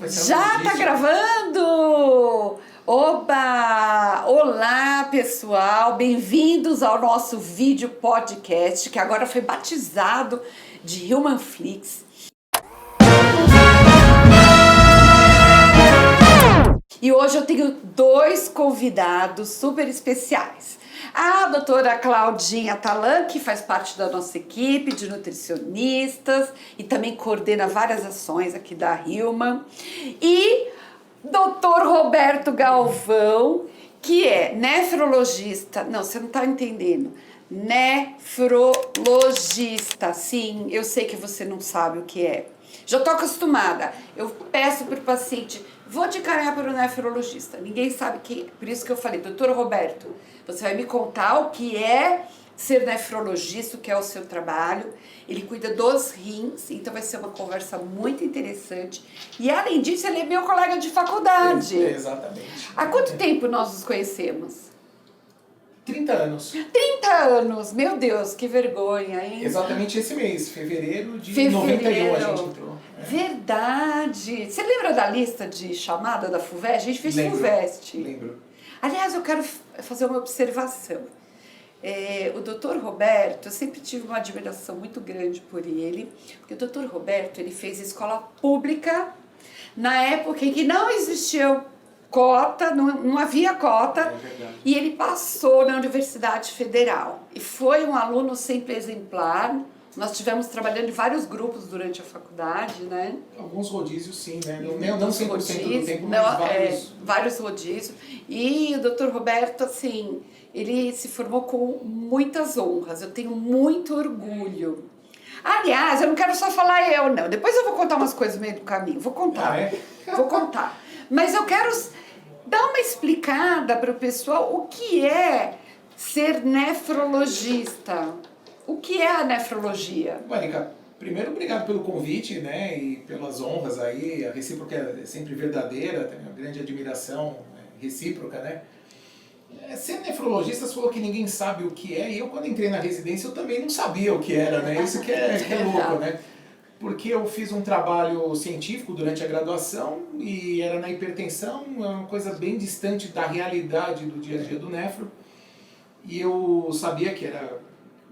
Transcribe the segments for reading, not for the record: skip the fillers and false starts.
Já tá gravando! Oba! Olá, pessoal! Bem-vindos ao nosso vídeo podcast, que agora foi batizado de Humanflix. E hoje eu tenho dois convidados super especiais. A doutora Claudinha Talan, que faz parte da nossa equipe de nutricionistas e também coordena várias ações aqui da Human. E doutor Roberto Galvão, que é nefrologista. Não, você não está entendendo. Nefrologista. Sim, eu sei que você não sabe o que é. Já estou acostumada. Eu peço para o paciente, vou te encaminhar para o nefrologista. Ninguém sabe que, por isso que eu falei, doutor Roberto, você vai me contar o que é ser nefrologista, o que é o seu trabalho. Ele cuida dos rins, então vai ser uma conversa muito interessante. E além disso, ele é meu colega de faculdade. Exatamente. Há quanto tempo nós nos conhecemos? 30 anos. 30 anos, meu Deus, que vergonha, hein? Exatamente esse mês, fevereiro de 91 a gente entrou. Verdade. Você lembra da lista de chamada da FUVEST? A gente fez FUVEST. Lembro. Aliás, eu quero fazer uma observação. O doutor Roberto, eu sempre tive uma admiração muito grande por ele, porque o doutor Roberto, ele fez escola pública na época em que não existia cota, não havia cota, e ele passou na Universidade Federal. E foi um aluno sempre exemplar. Nós tivemos trabalhando em vários grupos durante a faculdade, né? Alguns rodízios, sim, né? Não 100% do tempo, não, mas vários rodízios. E o doutor Roberto, assim, ele se formou com muitas honras. Eu tenho muito orgulho. Aliás, eu não quero só falar eu, não. Depois eu vou contar umas coisas no meio do caminho. Vou contar. Vou contar. Mas eu quero dar uma explicada para o pessoal o que é ser nefrologista. O que é a nefrologia? Mônica, primeiro, obrigado pelo convite, né, e pelas honras aí, a recíproca é sempre verdadeira, tem uma grande admiração recíproca, né. Ser nefrologista, você falou que ninguém sabe o que é, e eu quando entrei na residência eu também não sabia o que era, né, isso que é louco, né. Porque eu fiz um trabalho científico durante a graduação e era na hipertensão, é uma coisa bem distante da realidade do dia a dia do nefro, e eu sabia que era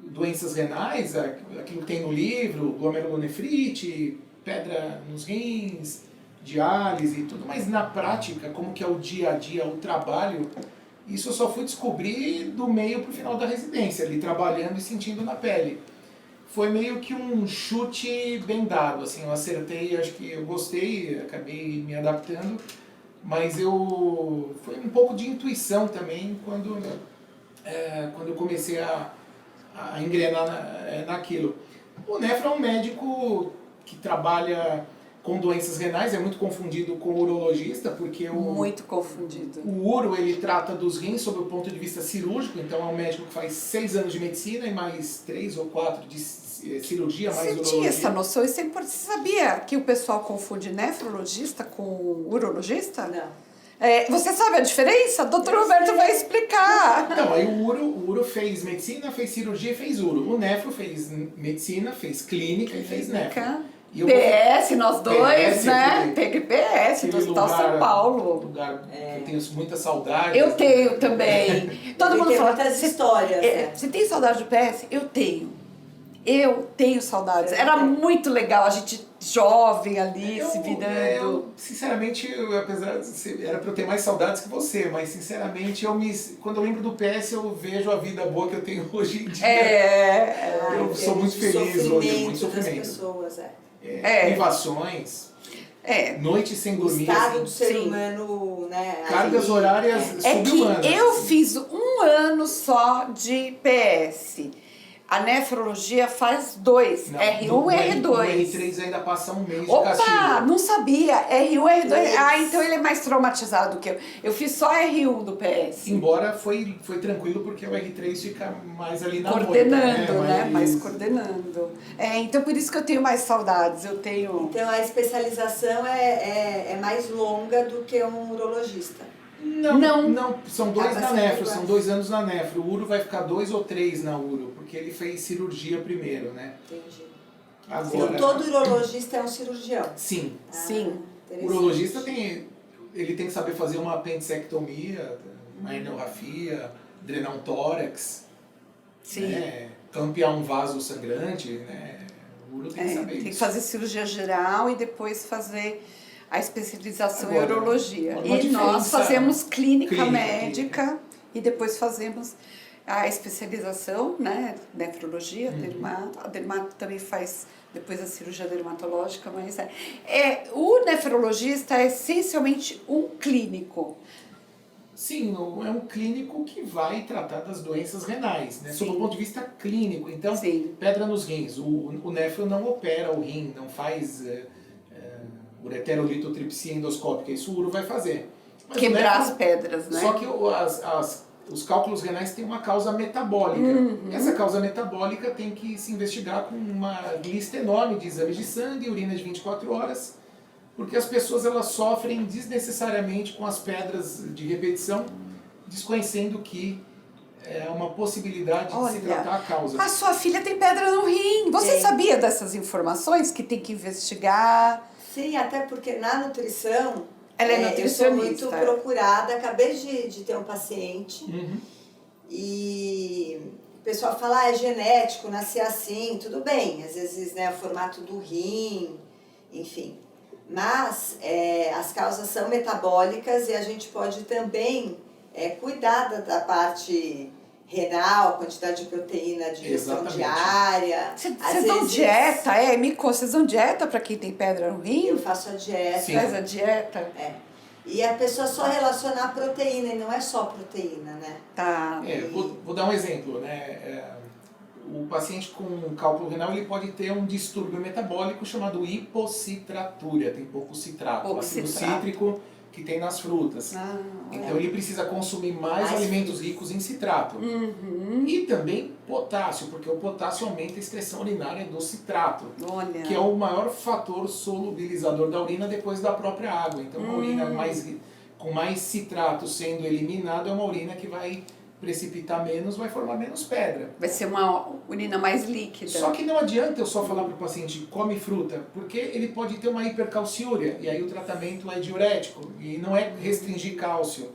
doenças renais, aquilo que tem no livro, glomerulonefrite, pedra nos rins, diálise e tudo, mas na prática, como que é o dia a dia, o trabalho, isso eu só fui descobrir do meio para o final da residência, ali trabalhando e sentindo na pele. Foi meio que um chute bem dado, assim, eu acertei, acho que eu gostei, acabei me adaptando, mas foi um pouco de intuição também quando eu comecei a engrenar naquilo. O nefro é um médico que trabalha com doenças renais, é muito confundido com o urologista, porque muito confundido. O uro, ele trata dos rins sob o ponto de vista cirúrgico, então é um médico que faz 6 anos de medicina e mais 3 ou 4 de cirurgia, mais urologia. Você tinha essa noção? Você sabia que o pessoal confunde nefrologista com urologista? Não. Você sabe a diferença? Doutor Roberto vai explicar. Então, aí o uro fez medicina, fez cirurgia e fez uro. O nefro fez medicina, fez clínica e fez nefro. PS, nós dois, PS, né? PS, do Hospital São Paulo. Lugar que eu tenho muita saudade. Eu tenho também. Todo mundo tem fala. muitas histórias. Você tem saudade do PS? Eu tenho. Eu tenho saudades. Era muito legal, a gente jovem ali, se virando. Sinceramente, apesar de ser, era pra eu ter mais saudades que você, mas sinceramente, quando eu lembro do PS, eu vejo a vida boa que eu tenho hoje em dia. Eu sou muito feliz hoje, muito sofrimento. Das pessoas, Privações, noites sem dormir. O estado assim, do ser humano, né? Cargas horárias É sobre-humanas. que eu fiz 1 ano só de PS. A nefrologia faz 2, R1 e R2. O R3 ainda passa um mês de castigo. Opa, não sabia. R1 e R2. Então ele é mais traumatizado do que eu. Eu fiz só R1 do PS. Embora foi tranquilo, porque o R3 fica mais ali na coordenando, moita, né? Mais coordenando. Então por isso que eu tenho mais saudades. Então a especialização é mais longa do que um urologista. Não, são 2 na nefro, são 2 anos na nefro. O uro vai ficar 2 ou 3 na uro, porque ele fez cirurgia primeiro, né? Entendi. Agora, todo urologista é um cirurgião. sim. Sim. O urologista ele tem que saber fazer uma apendicectomia, uma herniorrafia, drenar um tórax, Sim. né? Campear um vaso sangrante, né? O uro tem que saber Tem que isso. fazer cirurgia geral e depois fazer a especialização Agora, em urologia. uma E nós diferença- fazemos clínica Clínica. médica e depois fazemos a especialização, né, nefrologia, a dermato também faz depois a cirurgia dermatológica, mas o nefrologista é essencialmente um clínico. Sim, é um clínico que vai tratar das doenças renais, né? Sob Sim. o ponto de vista clínico. Então, Sim. pedra nos rins. O nefro não opera o rim, não faz ureterolitotripsia endoscópica. Isso o uro vai fazer. Mas o Quebrar nefro- as pedras, né? Só que os cálculos renais têm uma causa metabólica. Essa causa metabólica tem que se investigar com uma lista enorme de exames de sangue, urina de 24 horas, porque as pessoas elas sofrem desnecessariamente com as pedras de repetição, desconhecendo que é uma possibilidade de se Olha, tratar a causa. a sua filha tem pedra no rim. Você Tem. sabia dessas informações que tem que investigar? Sim, até porque na nutrição, Ela é eu sou muito nutricionista. procurada. Acabei de ter um paciente Uhum. e o pessoal fala, é genético, nascer assim, tudo bem. Às vezes, né, o formato do rim, enfim. Mas as causas são metabólicas e a gente pode também cuidar da parte renal, a quantidade de proteína, de ingestão Exatamente. diária. Vocês Às dão vezes, dieta? Me conta, vocês dão dieta para quem tem pedra no rim? Eu faço a dieta. Sim. Faz a dieta? E a pessoa só relacionar a proteína, e não é só proteína, né? Tá. Vou dar um exemplo, né? O paciente com cálculo renal ele pode ter um distúrbio metabólico chamado hipocitratura, tem pouco citrato, Pouco ácido citrato. cítrico que tem nas frutas. Então ele precisa consumir mais alimentos ricos em citrato. E também potássio, porque o potássio aumenta a excreção urinária do citrato, Olha. que é o maior fator solubilizador da urina depois da própria água. Então uma urina com mais citrato sendo eliminado é uma urina que vai precipitar menos, vai formar menos pedra. Vai ser uma urina mais líquida. Só que não adianta eu só falar para o paciente come fruta, porque ele pode ter uma hipercalciúria, e aí o tratamento é diurético, e não é restringir cálcio,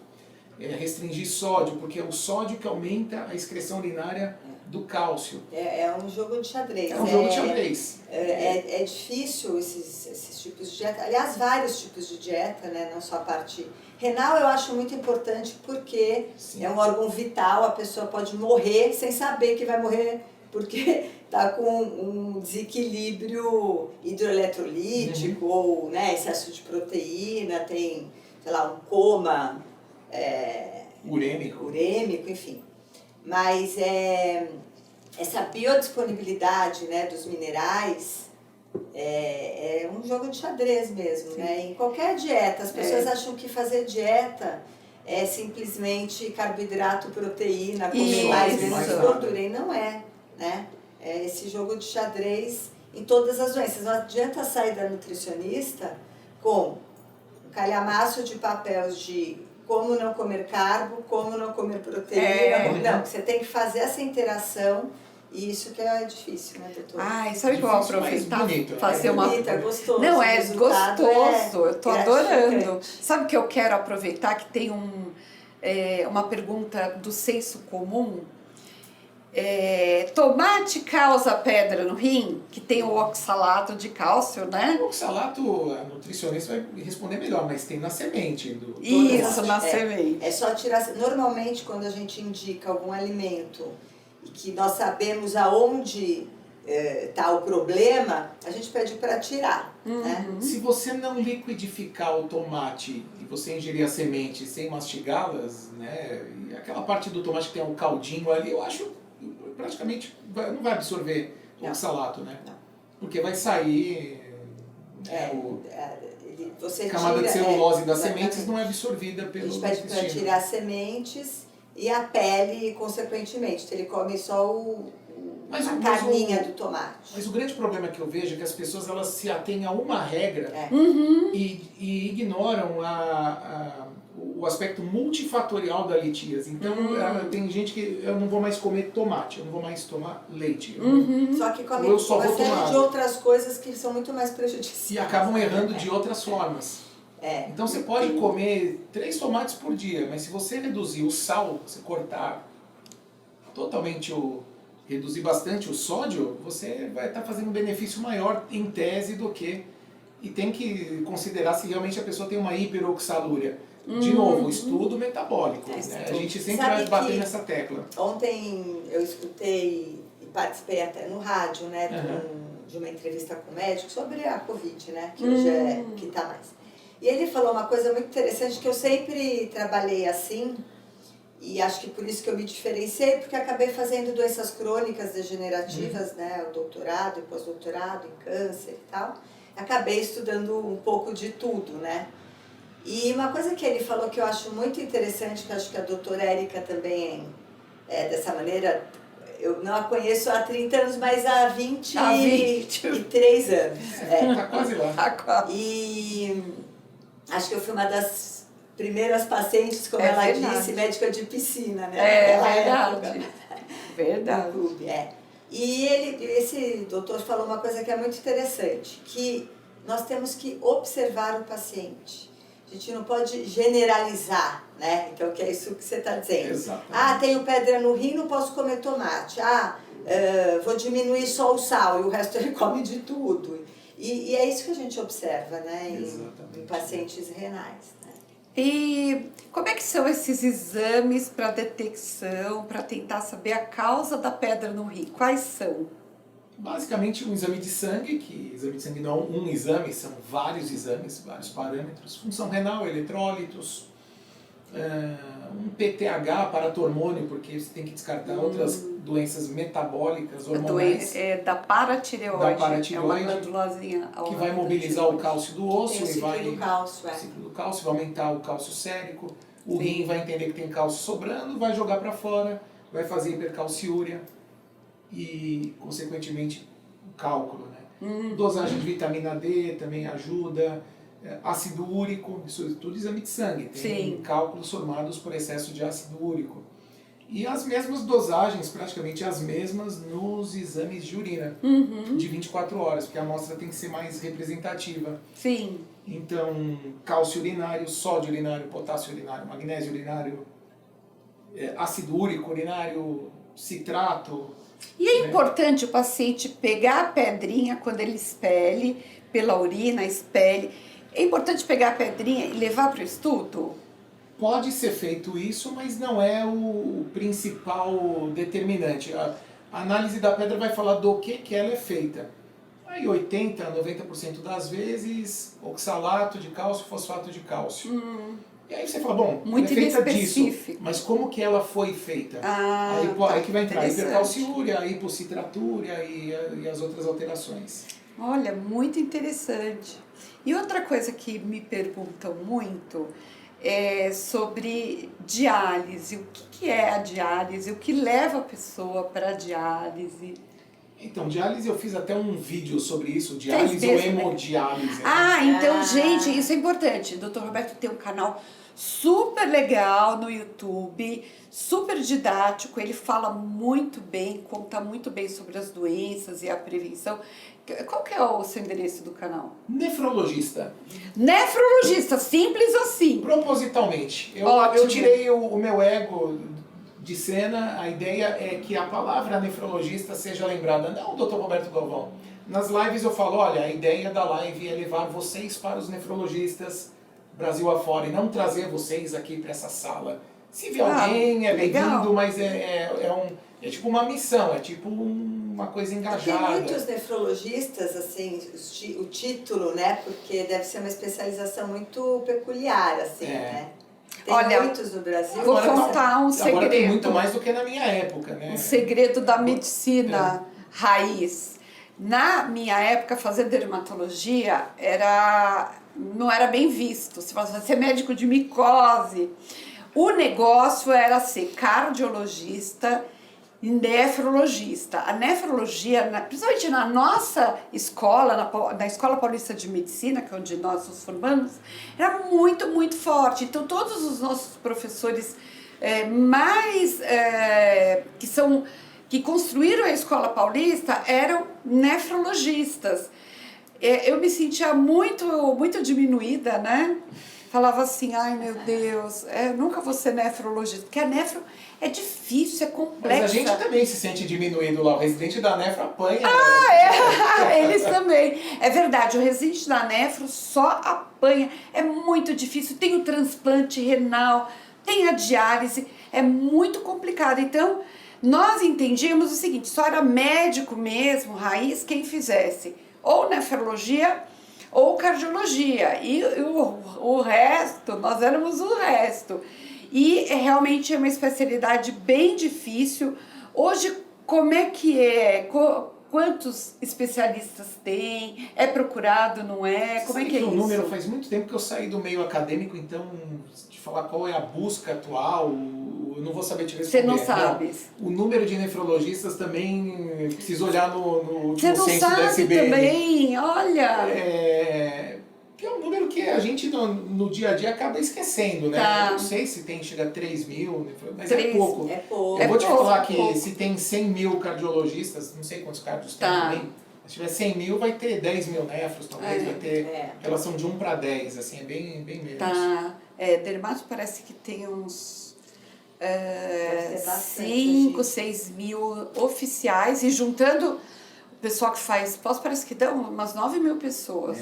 é restringir sódio, porque é o sódio que aumenta a excreção urinária do cálcio. É um jogo de xadrez. É um jogo de xadrez. É difícil esses tipos de dieta. Aliás, vários tipos de dieta, né? Não só a parte renal, eu acho muito importante porque Sim. é um órgão vital, a pessoa pode morrer sem saber que vai morrer porque está com um desequilíbrio hidroeletrolítico ou né, excesso de proteína, tem, sei lá, um coma urêmico, enfim. Mas essa biodisponibilidade, né, dos minerais é um jogo de xadrez mesmo, né? Em qualquer dieta, as pessoas acham que fazer dieta é simplesmente carboidrato, proteína, comer mais menos gordura, e não é, né? É esse jogo de xadrez em todas as doenças. Não adianta sair da nutricionista com um calhamaço de papel de como não comer carbo, como não comer proteína. Não, você tem que fazer essa interação. E isso que é difícil, né, doutor? Ai, sabe que eu vou aproveitar bonito, fazer uma... bonito, é gostoso. Não, O é resultado gostoso, eu tô adorando. gratificante. Sabe que eu quero aproveitar que tem uma pergunta do senso comum? Tomate causa pedra no rim? Que tem o oxalato de cálcio, né? O oxalato, a nutricionista vai responder melhor, mas tem na semente do Isso, tomate. na semente. É só tirar... Normalmente, quando a gente indica algum alimento e que nós sabemos aonde está o problema, a gente pede para tirar, né? Se você não liquidificar o tomate e você ingerir as sementes sem mastigá-las, né, e aquela parte do tomate que tem um caldinho ali, eu acho praticamente não vai absorver o oxalato, né? Não. Porque vai sair Você a camada tira, de celulose das exatamente. sementes não é absorvida A pelo gente pede para tirar as sementes e a pele, consequentemente. Então, ele come só o Mas a carninha do tomate. Mas o grande problema que eu vejo é que as pessoas elas se atêm a uma regra e ignoram o aspecto multifatorial da litíase. Então, tem gente que eu não vou mais comer tomate, eu não vou mais tomar leite. Só que come eu só uma vou série tomar de outras coisas que são muito mais prejudiciais. e acabam errando de outras formas. Então você pode comer 3 tomates por dia, mas se você reduzir o sal, você cortar totalmente reduzir bastante o sódio, você vai estar fazendo um benefício maior em tese do que... E tem que considerar se realmente a pessoa tem uma hiperoxalúria. De novo, estudo metabólico. Né? A gente sempre vai bater nessa tecla. Ontem eu escutei e participei até no rádio, né, de uma entrevista com o médico sobre a Covid, né, que hoje é que está mais. E ele falou uma coisa muito interessante, que eu sempre trabalhei assim, e acho que por isso que eu me diferenciei, porque acabei fazendo doenças crônicas degenerativas, né, o doutorado e pós-doutorado em câncer e tal. Acabei estudando um pouco de tudo, né. E uma coisa que ele falou que eu acho muito interessante, que acho que a doutora Érica também é dessa maneira, eu não a conheço há 30 anos, mas há 23 anos. Tá quase lá. Tá quase. E acho que eu fui uma das primeiras pacientes, como ela disse, médica de piscina, né? Verdade. Verdade. No clube, E esse doutor falou uma coisa que é muito interessante, que nós temos que observar o paciente. A gente não pode generalizar, né? Então, que é isso que você está dizendo. Exatamente. Tenho pedra no rim, não posso comer tomate. Vou diminuir só o sal e o resto ele come de tudo. E é isso que a gente observa, né? Em pacientes renais. Né? E como é que são esses exames para detecção, para tentar saber a causa da pedra no rim? Quais são? Basicamente um exame de sangue, que exame de sangue não é um exame, são vários exames, vários parâmetros. Função renal, eletrólitos, um PTH, paratormônio, porque você tem que descartar outras doenças metabólicas, hormonais. Da paratireoide. Da paratireoide, é uma glândulazinha ao que vai lado da mobilizar o cálcio do osso Tem o e vai... ciclo do cálcio, O ciclo do cálcio vai aumentar o cálcio sérico. O rim vai entender que tem cálcio sobrando, vai jogar para fora, vai fazer hipercalciúria e, consequentemente, o cálculo. Né? Dosagem de vitamina D também ajuda. Ácido úrico, isso tudo exame de sangue. Tem cálculos formados por excesso de ácido úrico. E as mesmas dosagens, praticamente as mesmas, nos exames de urina, de 24 horas, porque a amostra tem que ser mais representativa. Sim. Então, cálcio urinário, sódio urinário, potássio urinário, magnésio urinário, ácido úrico urinário, citrato. E é importante o paciente pegar a pedrinha quando ele expele, pela urina, expele. É importante pegar a pedrinha e levar para o estudo? Pode ser feito isso, mas não é o principal determinante. A análise da pedra vai falar do que ela é feita. Aí 80% a 90% das vezes, oxalato de cálcio, fosfato de cálcio. E aí você fala, bom, muito ela é feita específico. disso, mas como que ela foi feita? Aí que vai entrar a hipercalciúria, a hipocitratúria e as outras alterações. Olha, muito interessante. E outra coisa que me perguntam muito é sobre diálise. O que é a diálise? O que leva a pessoa para a diálise? Então, diálise eu fiz até um vídeo sobre isso, diálise ou hemodiálise. Então, gente, isso é importante. O Dr. Roberto tem um canal super legal no YouTube, super didático, ele fala muito bem, conta muito bem sobre as doenças e a prevenção. Qual que é o seu endereço do canal? Nefrologista. Nefrologista, simples assim. Propositalmente. Eu tirei o meu ego de cena, a ideia é que a palavra nefrologista seja lembrada, não o Dr. Roberto Galvão. Nas lives eu falo, olha, a ideia da live é levar vocês para os nefrologistas Brasil afora e não trazer vocês aqui para essa sala. Se vier alguém, é bem-vindo, mas é tipo uma missão, é tipo uma coisa engajada. Tem muitos nefrologistas, assim, o título, né? Porque deve ser uma especialização muito peculiar, assim, né? Tem muitos no Brasil. Vou contar um segredo. Agora tem muito mais do que na minha época, né? Um segredo da medicina raiz. Na minha época, fazer dermatologia não era bem visto. Se você ser médico de micose. O negócio era ser cardiologista nefrologista. A nefrologia, principalmente na nossa escola, na Escola Paulista de Medicina, que é onde nós nos formamos, era muito, muito forte. Então, todos os nossos professores que construíram a Escola Paulista eram nefrologistas. Eu me sentia muito, muito diminuída, né? Falava assim, ai meu Deus, eu nunca vou ser nefrologista, porque a nefro é difícil, é complexa. Mas a gente também se sente diminuído lá, o residente da nefro apanha. Eles também. É verdade, o residente da nefro só apanha, é muito difícil, tem o transplante renal, tem a diálise, é muito complicado. Então, nós entendíamos o seguinte, só era médico mesmo, raiz, quem fizesse ou nefrologia ou cardiologia, e o resto, nós éramos o resto. E realmente é uma especialidade bem difícil. Hoje, como é que é? Quantos especialistas tem? É procurado, não é? Como é que é isso? O número faz muito tempo que eu saí do meio acadêmico, então, de falar qual é a busca atual, eu não vou saber te responder. Você não sabe? O número de nefrologistas também, preciso olhar no último Você não censo da sabe SBN. também? Olha! Que é um número que a gente no dia a dia acaba esquecendo, né? Tá. Eu não sei se chega a 3 mil, mas 3, é pouco. É pouco. Eu vou te falar que pouco. se tem 100 mil cardiologistas, não sei quantos cardios tem Tá. também, se tiver 100 mil vai ter 10 mil nefros, talvez vai ter relação de 1 para 10, assim, é bem menos. Tá. Dermato parece que tem uns Deve ter bastante 5, gente. 6 mil oficiais, e juntando o pessoal que faz pós, parece que dão umas 9 mil pessoas.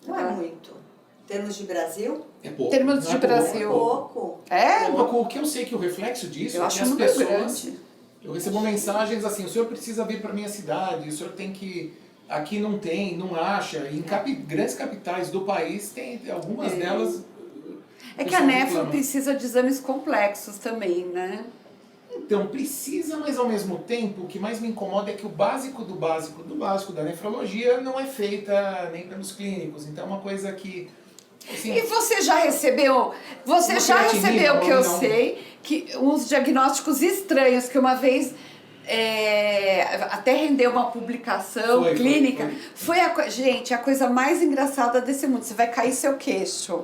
Não é muito. Em termos de Brasil, É pouco. Termos não de é pouco, Brasil. é pouco. pouco. É? O que eu sei que o reflexo disso Eu é acho que as um número pessoas... grande. Eu recebo mensagens assim, o senhor precisa vir para minha cidade, o senhor tem que... Aqui não tem, não acha. Em grandes capitais do país, tem algumas delas... É o que a pessoal nefro reclama. precisa de exames complexos também, né? Então, precisa, mas ao mesmo tempo, o que mais me incomoda é que o básico do básico do básico da nefrologia não é feita nem pelos clínicos. Então, é uma coisa que... Assim, E você já recebeu, Uma creatinina, que eu não. sei, que uns diagnósticos estranhos, que uma vez até rendeu uma publicação clínica. Gente, a coisa mais engraçada desse mundo. Você vai cair seu queixo.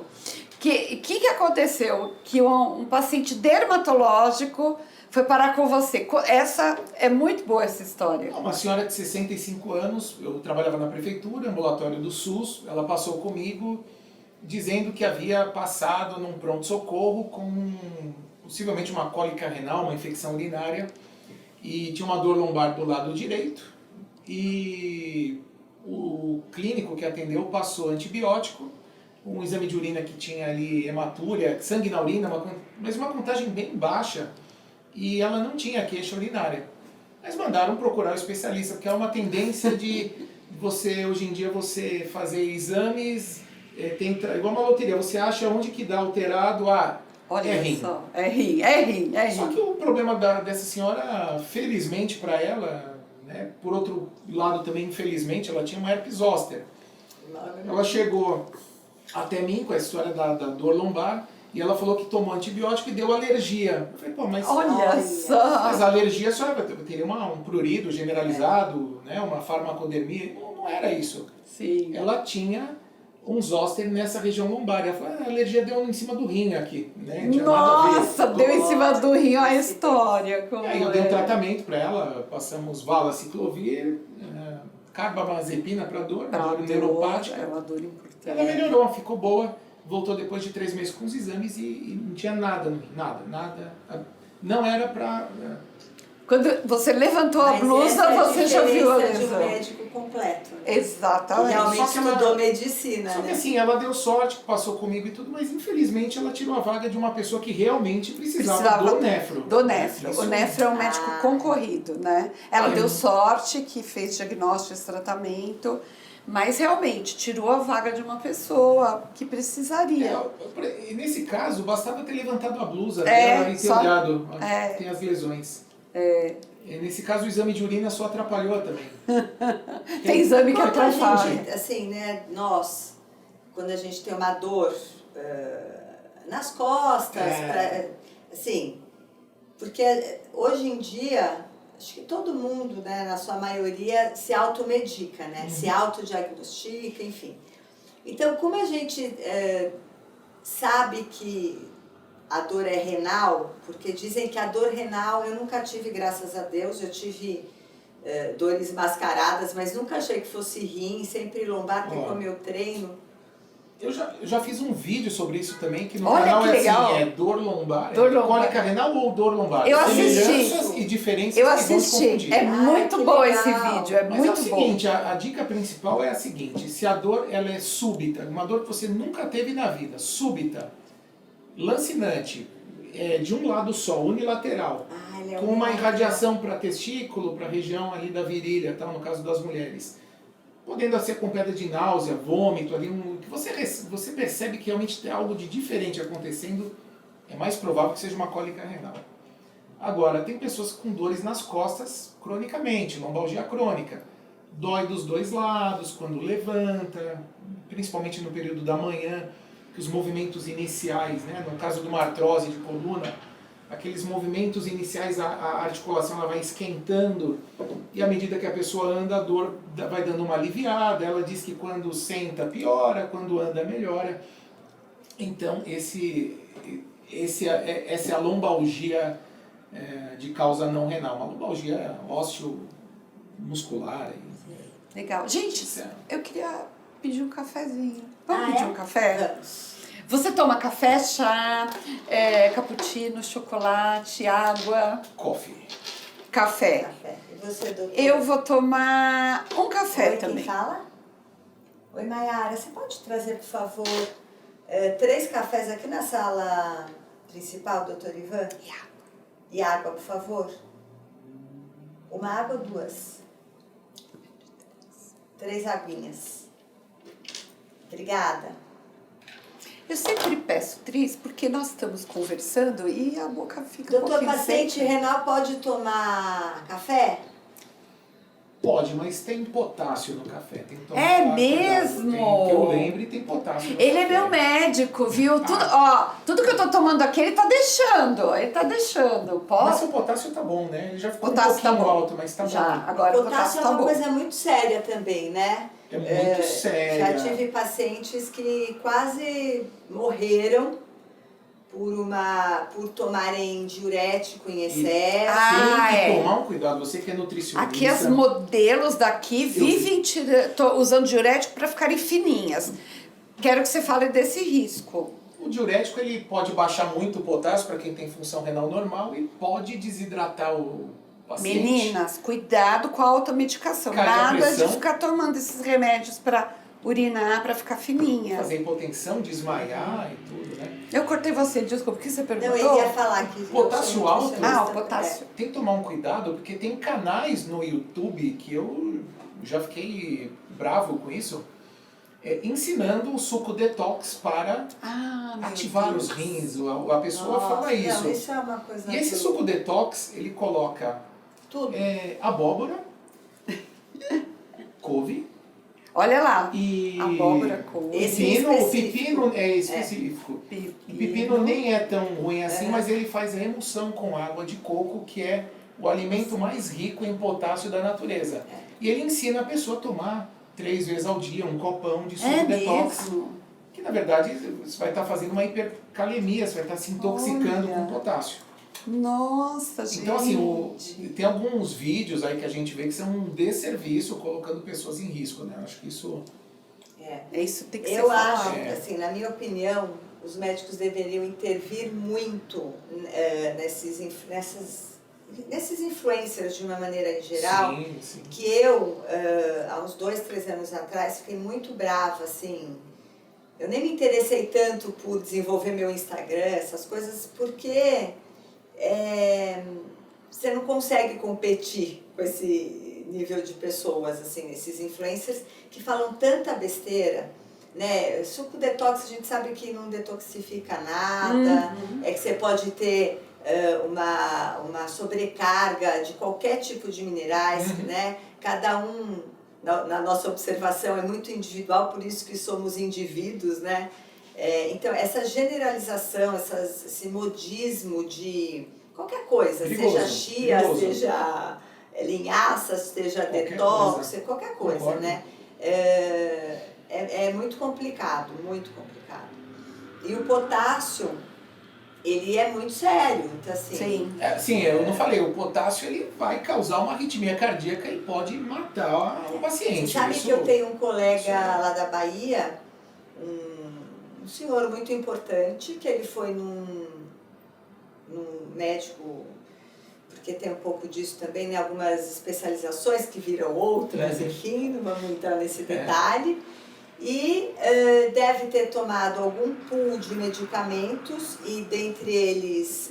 Que aconteceu? Que um paciente dermatológico foi parar com você. Essa é muito boa, essa história. uma senhora de 65 anos, eu trabalhava na prefeitura, ambulatório do SUS, ela passou comigo dizendo que havia passado num pronto-socorro com possivelmente uma cólica renal, uma infecção urinária, e tinha uma dor lombar do lado direito, e o clínico que atendeu passou antibiótico, um exame de urina que tinha ali hematúria, sangue na urina, mas uma contagem bem baixa, e ela não tinha queixa urinária. Mas mandaram procurar o especialista, porque é uma tendência de você, hoje em dia, você fazer exames, igual uma loteria, você acha onde que dá alterado, Olha é rim. só, é rim. Só que o problema dessa senhora, felizmente para ela, né, por outro lado também, infelizmente, ela tinha uma herpes zoster. Ela chegou até mim com a história da dor lombar, e ela falou que tomou antibiótico e deu alergia. Eu falei, pô, mas Olha só. a alergia, a senhora teria um prurido generalizado, né, uma farmacodermia. Não era isso. Sim. Ela tinha um zoster nessa região lombar. Ela falou, a alergia deu em cima do rim aqui. Né? Não tinha nada a ver. Nossa, deu em cima do rim, olha a história. Como Aí eu dei um tratamento para ela, passamos valaciclovir, carbamazepina para dor neuropática. É uma dor importante. Ela melhorou, ficou boa, voltou depois de 3 meses com os exames e não tinha nada no rim, nada. Não era para... Quando você levantou a blusa, você já viu a diferença de um lesão. médico completo. Né? Exatamente. Que realmente Só que ela- estudou medicina, Só que né? assim, ela deu sorte, passou comigo e tudo, mas infelizmente ela tirou a vaga de uma pessoa que realmente precisava do nefro. Do nefro. Isso. O nefro é um médico concorrido, né? Ela deu sorte que fez diagnóstico, esse tratamento, mas realmente tirou a vaga de uma pessoa que precisaria. E nesse caso, bastava ter levantado a blusa dela e ter olhado. Tem as lesões. E nesse caso, o exame de urina só atrapalhou também. Tem exame que Quando a atrapalha. gente, assim, né, nós, quando a gente tem uma dor nas costas, assim, porque hoje em dia acho que todo mundo, né, na sua maioria, se automedica, né? Se autodiagnostica, enfim. Então, como a gente sabe que a dor é renal, porque dizem que a dor renal, eu nunca tive, graças a Deus, eu tive dores mascaradas, mas nunca achei que fosse rim, sempre lombar, porque como eu treino. Eu já fiz um vídeo sobre isso também, que no Olha canal que é legal. assim, é dor lombar, Dor lombar. cólica renal ou dor lombar. Eu assisti. Semelhanças e diferenças Eu que vão te assisti. confundir. É muito que bom legal. esse vídeo, é Mas muito é o bom. seguinte, a dica principal é a seguinte, se a dor ela é súbita, uma dor que você nunca teve na vida, súbita, lancinante, de um lado só, unilateral, com uma irradiação para testículo, para a região ali da virilha, tá? No caso das mulheres, podendo ser acompanhada de náusea, vômito, ali, que você percebe que realmente tem algo de diferente acontecendo, é mais provável que seja uma cólica renal. Agora, tem pessoas com dores nas costas cronicamente, lombalgia crônica. Dói dos dois lados, quando levanta, principalmente no período da manhã, que os movimentos iniciais, né, no caso de uma artrose de coluna, aqueles movimentos iniciais, a articulação ela vai esquentando e à medida que a pessoa anda, a dor vai dando uma aliviada. Ela diz que quando senta piora, quando anda melhora. Então essa é a lombalgia de causa não renal, uma lombalgia ósseo-muscular. Legal. Gente, Isso é. eu queria pedir um cafezinho. Vamos Ah, pedir é? um café? Vamos. Você toma café, chá, cappuccino, chocolate, água, Coffee. café. Café. E você, doutor? Eu vou tomar um café Oi, também. quem fala? Oi, Maiara, você pode trazer, por favor, 3 cafés aqui na sala principal, doutor Ivan? E água, por favor? Uma água ou 2? 3 aguinhas. Obrigada. Eu sempre peço, Tris, porque nós estamos conversando e a boca fica um Doutor, pouquinho paciente seca. renal pode tomar café? Pode, mas tem potássio no café. Tem que tomar É cuidado. mesmo? Que eu lembre, tem potássio no Ele café. é meu médico, viu? Tudo que eu tô tomando aqui, ele tá deixando. Ele tá deixando. Mas Posso? o potássio tá bom, né? Ele já ficou Potássio um pouquinho tá bom. alto, mas tá Já, bom. agora o Potássio potássio é tá uma bom. coisa muito séria também, né? É muito séria. Já tive pacientes que quase morreram por tomarem diurético em excesso. Ah, tem que é. tomar um cuidado. Você que é nutricionista... Aqui as modelos daqui vivem usando diurético para ficarem fininhas. Quero que você fale desse risco. O diurético ele pode baixar muito o potássio para quem tem função renal normal e pode desidratar o paciente. Meninas, cuidado com a automedicação. Cai a Nada pressão. de ficar tomando esses remédios para urinar, para ficar fininha. Fazer hipotensão, desmaiar e tudo, né? Eu cortei você, desculpa, o que você Não, perguntou? eu ia falar que... Potássio eu sou alto? nutricionista. Ah, o potássio. Tem que tomar um cuidado porque tem canais no YouTube que eu já fiquei bravo com isso, ensinando o suco detox para Meu ativar Deus. os rins. A pessoa fala isso. Não, isso é uma coisa... E esse que- suco detox, ele coloca Tudo. abóbora, couve Olha lá. e Abóbora, couve. Esse pepino. O específico. pepino é específico. O pepino nem é tão ruim assim, mas ele faz remoção com água de coco, que é o alimento mais rico em potássio da natureza. E ele ensina a pessoa a tomar 3 vezes ao dia um copão de suco É detox. mesmo? Que na verdade você vai estar fazendo uma hipercalemia, você vai estar se intoxicando Olha. com potássio. Nossa, gente. Então assim, tem alguns vídeos aí que a gente vê que são um desserviço colocando pessoas em risco, né? Eu acho que isso... Isso tem que ser Eu acho, falado. assim, na minha opinião, os médicos deveriam intervir muito nesses influencers de uma maneira em geral. Sim, sim. Que eu, há uns 2, 3 anos atrás, fiquei muito brava, assim. Eu nem me interessei tanto por desenvolver meu Instagram, essas coisas, porque você não consegue competir com esse nível de pessoas, assim, esses influencers que falam tanta besteira, né? Suco detox, a gente sabe que não detoxifica nada, é que você pode ter uma sobrecarga de qualquer tipo de minerais, né? Cada um, na nossa observação, é muito individual, por isso que somos indivíduos, né? Então, essa generalização, esse modismo de qualquer coisa, Perigoso, seja chia, perigoso. seja linhaça, seja Qualquer detox, coisa. qualquer coisa, Concordo. né? É muito complicado, muito complicado. E o potássio, ele é muito sério, então assim... Sim. Sim, eu não falei, o potássio ele vai causar uma arritmia cardíaca e pode matar o paciente. Você sabe Isso- que eu tenho um colega isso- lá da Bahia, um senhor muito importante, que ele foi num médico, porque tem um pouco disso também, né? Algumas especializações que viram outras, enfim, não vamos entrar nesse detalhe. E deve ter tomado algum pool de medicamentos e dentre eles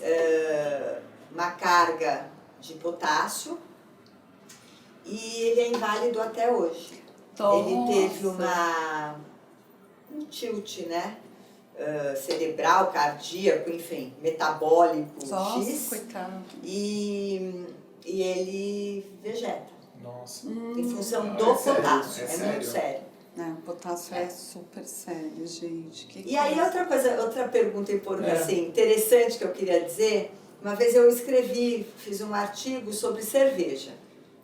uma carga de potássio, e ele é inválido até hoje. Ele teve um tilt, né? Cerebral, cardíaco, enfim, metabólico Nossa, X, coitado. e ele vegeta Nossa. em função Não, do é sério, potássio, é é sério. muito sério. O potássio é super sério, gente. Que E aí coisa. outra pergunta assim, interessante que eu queria dizer, uma vez eu fiz um artigo sobre cerveja,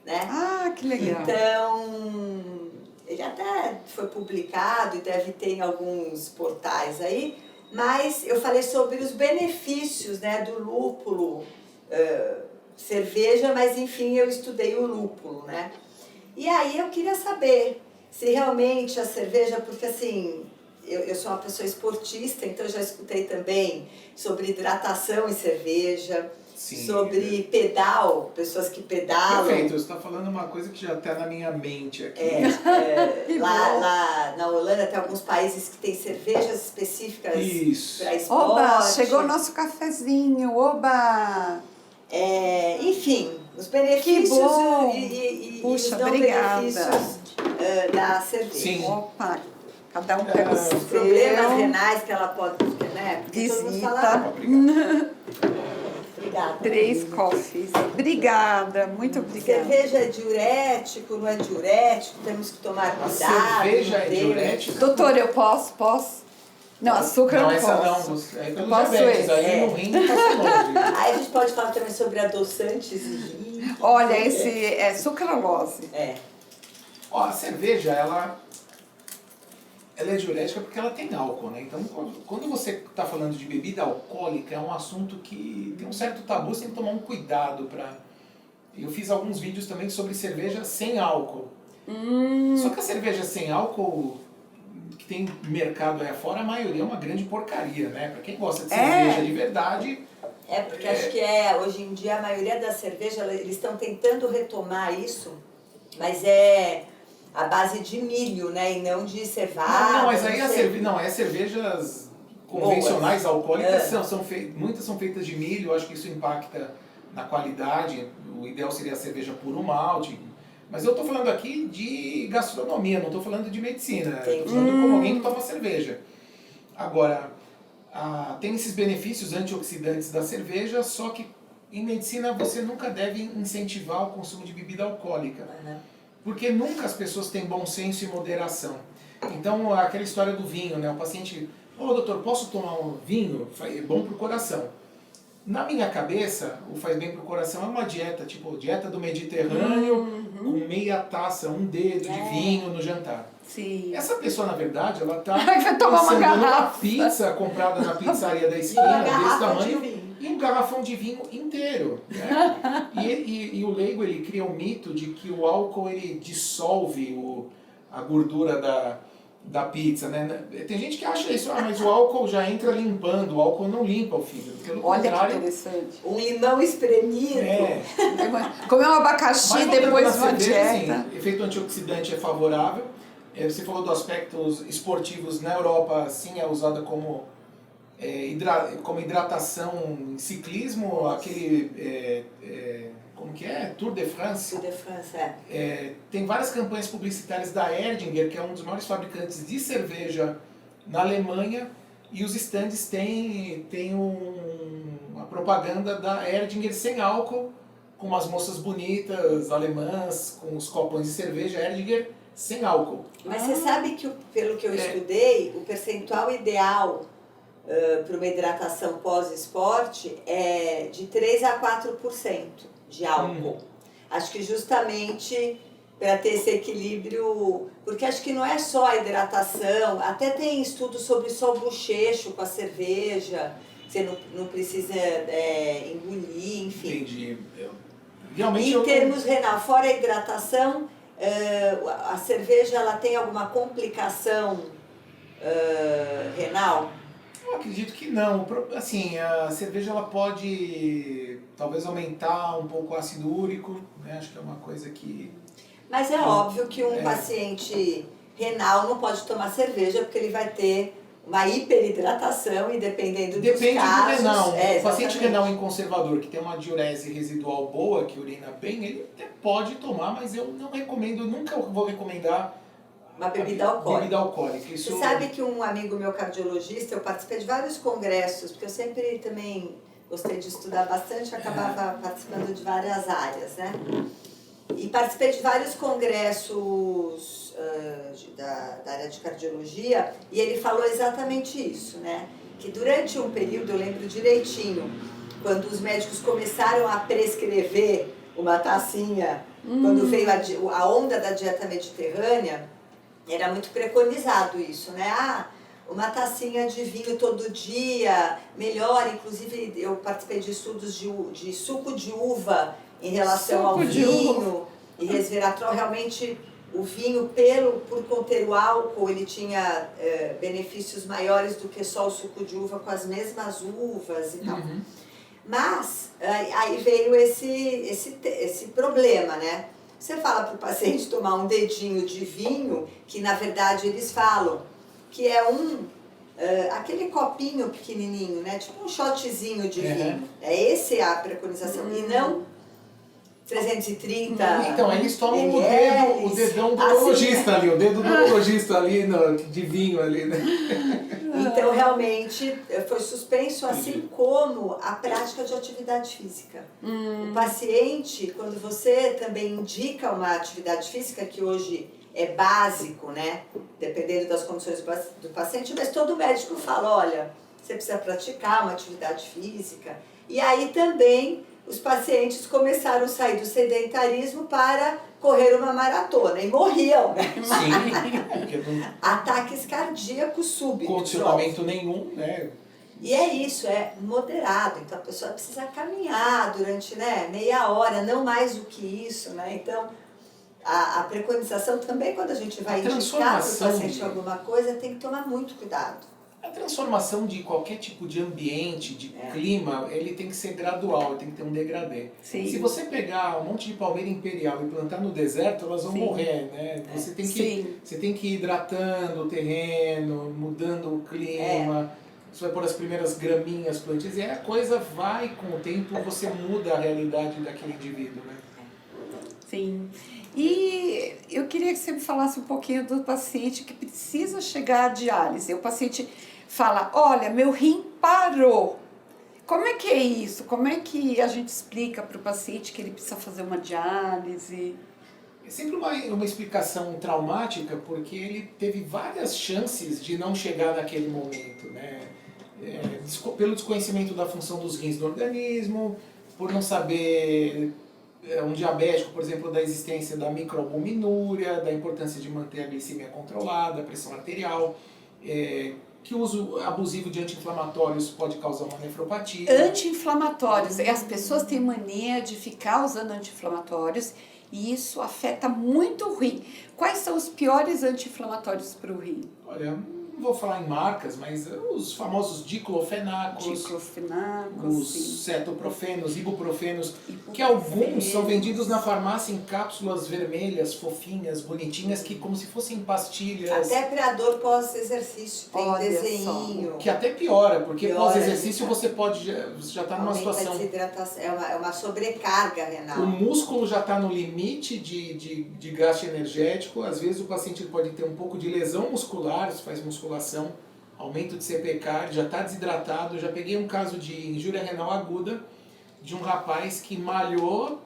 né? Ah, que legal. Então, ele até foi publicado e deve ter em alguns portais aí, mas eu falei sobre os benefícios, né, do lúpulo, cerveja, mas enfim, eu estudei o lúpulo, né? E aí eu queria saber se realmente a cerveja, porque assim, eu sou uma pessoa esportista, então eu já escutei também sobre hidratação em cerveja, Sim. sobre pedal, pessoas que pedalam. Perfeito, você está falando uma coisa que já está na minha mente aqui. Lá na Holanda tem alguns países que tem cervejas específicas para esporte. Oba, chegou o nosso cafezinho, oba! Enfim, os benefícios Que bom. e Puxa, os não obrigada. benefícios da cerveja. Sim. Opa, cada um pega o Os seu. problemas renais que ela pode, né? Porque todo mundo Visita. fala, obrigada. 3 coffees. Obrigada, muito obrigada. Cerveja é diurético, não é diurético, temos que tomar A cuidado. cerveja é não diurética? Doutor, eu posso? Não, açúcar não, eu essa posso. não. É pelo Posso diabetes, esse? aí no rim tá longe. Aí a gente pode falar também sobre adoçantes e vinho. Olha, esse é sucralose. Ó, a cerveja, ela é diurética porque ela tem álcool, né? Então, quando você está falando de bebida alcoólica, é um assunto que tem um certo tabu, você tem que tomar um cuidado para... Eu fiz alguns vídeos também sobre cerveja sem álcool. Só que a cerveja sem álcool que tem mercado aí afora, a maioria é uma grande porcaria, né? Para quem gosta de cerveja de verdade... Porque acho que hoje em dia a maioria da cerveja, eles estão tentando retomar isso, mas é a base de milho, né? E não de cevada. Não, mas aí as cervejas convencionais alcoólicas muitas são feitas de milho, eu acho que isso impacta na qualidade. O ideal seria a cerveja puro malte. Mas eu estou falando aqui de gastronomia, não estou falando de medicina. Estou falando como alguém que toma cerveja. Agora, tem esses benefícios antioxidantes da cerveja, só que em medicina você nunca deve incentivar o consumo de bebida alcoólica. Porque nunca as pessoas têm bom senso e moderação. Então, aquela história do vinho, né? O paciente, doutor, posso tomar um vinho? É bom para o coração. Na minha cabeça, o faz bem para o coração é uma dieta, tipo dieta do Mediterrâneo, com meia taça, um dedo de vinho no jantar. Sim. Essa pessoa, na verdade, ela está Vai tomar uma pensando numa garrafa. pizza comprada na pizzaria da esquina, desse tamanho, de vinho. e um garrafão de vinho inteiro. Né? E o leigo, ele cria um mito de que o álcool ele dissolve a gordura da pizza. Né? Tem gente que acha isso, mas o álcool já entra limpando, o álcool não limpa o fígado. Pelo Olha que contrário, interessante. Um limão espremido. Comer um abacaxi Mas depois de voltando uma na cerveja, dieta. assim, efeito antioxidante é favorável. Você falou dos aspectos esportivos. Na Europa, sim, é usada como hidratação em ciclismo, aquele... como que é? Tour de France. Tour de France, Tem várias campanhas publicitárias da Erdinger, que é um dos maiores fabricantes de cerveja na Alemanha, e os estandes têm uma propaganda da Erdinger sem álcool, com umas moças bonitas, alemãs, com os copões de cerveja, Erdinger sem álcool. Mas você sabe que, pelo que eu estudei, o percentual ideal para uma hidratação pós-esporte é de 3 a 4% de álcool. Acho que justamente para ter esse equilíbrio, porque acho que não é só a hidratação, até tem estudos sobre só o bochecho com a cerveja, você não precisa engolir, enfim. Entendi. Realmente Em termos renal, fora a hidratação, a cerveja ela tem alguma complicação renal? Eu acredito que não. Assim, a cerveja ela pode talvez aumentar um pouco o ácido úrico, né? Acho que é uma coisa que... Mas é óbvio que um paciente renal não pode tomar cerveja porque ele vai ter uma hiperidratação e dependendo dos Depende casos... do renal. O paciente exatamente. renal inconservador que tem uma diurese residual boa, que urina bem, ele até pode tomar, mas eu não recomendo, nunca vou recomendar Uma bebida alcoólica. Bebida alcoólica. Isso... Você sabe que um amigo meu cardiologista, eu participei de vários congressos, porque eu sempre também gostei de estudar bastante, acabava participando de várias áreas, né? E participei de vários congressos da área de cardiologia, e ele falou exatamente isso, né? Que durante um período, eu lembro direitinho, quando os médicos começaram a prescrever uma tacinha, quando veio a onda da dieta mediterrânea, era muito preconizado isso, né? Uma tacinha de vinho todo dia, melhor, inclusive eu participei de estudos de suco de uva em relação ao vinho e resveratrol. Realmente o vinho, por conter o álcool, ele tinha benefícios maiores do que só o suco de uva com as mesmas uvas e tal. Mas aí veio esse problema, né? Você fala para o paciente tomar um dedinho de vinho, que na verdade eles falam que é aquele copinho pequenininho, né? Tipo um shotzinho de vinho. É essa a preconização, e não 330 Então, eles tomam ml, o dedão do urologista ali, o dedo do urologista ali, de vinho ali, né? Então, realmente, foi suspenso, assim como a prática de atividade física. O paciente, quando você também indica uma atividade física, que hoje é básico, né? Dependendo das condições do paciente, mas todo médico fala, olha, você precisa praticar uma atividade física. E aí também os pacientes começaram a sair do sedentarismo para correr uma maratona e morriam, né? Sim. Ataques cardíacos súbitos. Condicionamento nenhum, né? E é isso, é moderado. Então a pessoa precisa caminhar durante meia hora, não mais do que isso, né? Então a preconização também, quando a gente vai indicar para o paciente alguma coisa, tem que tomar muito cuidado. A transformação de qualquer tipo de ambiente, de clima, ele tem que ser gradual, ele tem que ter um degradê. Sim. Se você pegar um monte de palmeira imperial e plantar no deserto, elas vão morrer, né? Você tem que ir hidratando o terreno, mudando o clima, você vai pôr as primeiras graminhas, plantinhas, e aí a coisa vai, com o tempo, você muda a realidade daquele indivíduo, né? Sim. E eu queria que você me falasse um pouquinho do paciente que precisa chegar à diálise. O paciente fala, olha, meu rim parou. Como é que é isso? Como é que a gente explica para o paciente que ele precisa fazer uma diálise? É sempre uma explicação traumática, porque ele teve várias chances de não chegar naquele momento, né? Pelo desconhecimento da função dos rins no organismo, por não saber... um diabético, por exemplo, da existência da microalbuminúria, da importância de manter a glicemia controlada, a pressão arterial, que o uso abusivo de anti-inflamatórios pode causar uma nefropatia. Anti-inflamatórios. As pessoas têm mania de ficar usando anti-inflamatórios e isso afeta muito o rim. Quais são os piores anti-inflamatórios para o rim? Olha, não vou falar em marcas, mas os famosos diclofenacos, os cetoprofenos, ibuprofenos, que alguns são vendidos na farmácia em cápsulas vermelhas, fofinhas, bonitinhas, que como se fossem pastilhas. Até para dor pós-exercício, tem um desenho. Que até piora, porque pós-exercício você pode, já está numa situação... É uma sobrecarga renal. O músculo já está no limite de gasto energético, às vezes o paciente pode ter um pouco de lesão muscular, isso faz musculação, aumento de CPK, ele já está desidratado. Eu já peguei um caso de injúria renal aguda de um rapaz que malhou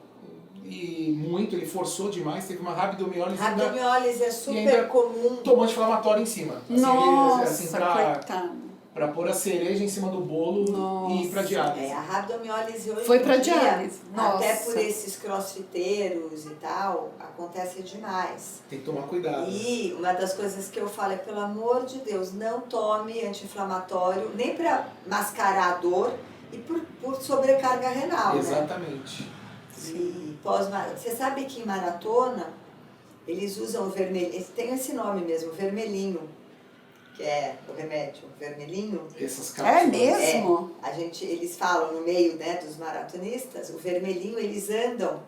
e muito, ele forçou demais, teve uma rabdomiólise. Rabdomiólise é super comum. Tomou anti-inflamatório em cima. Nossa, coitado. para pôr a cereja em cima do bolo Nossa. e ir para diálise. A rabdomiólise hoje Foi em pra dia, diálise. até Nossa. por esses crossfiteiros e tal, acontece demais. Tem que tomar cuidado. E uma das coisas que eu falo é, pelo amor de Deus, não tome anti-inflamatório, nem para mascarar a dor e por sobrecarga renal, né? Exatamente. E você sabe que em maratona, eles usam o vermelhinho, tem esse nome mesmo, vermelhinho, que é o remédio, vermelhinho. Essas cápsulas. É mesmo? Eles falam no meio, né, dos maratonistas, o vermelhinho, eles andam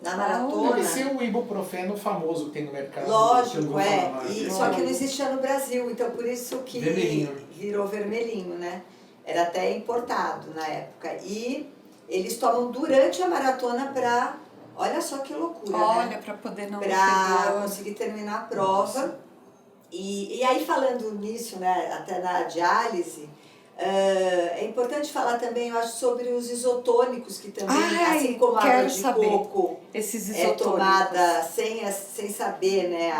na maratona. Deve ser o ibuprofeno famoso que tem no mercado. Lógico, mais. Só que não existia no Brasil, então por isso que Vermelhinho. virou vermelhinho, né? Era até importado na época. E eles tomam durante a maratona para, olha só que loucura, Olha, né? para poder não Para ter dor. conseguir terminar a prova. E aí falando nisso, né, até na diálise, é importante falar também, eu acho, sobre os isotônicos, que também, Ai, assim como a água quero de saber. coco Esses é isotônicos. tomada sem saber, né,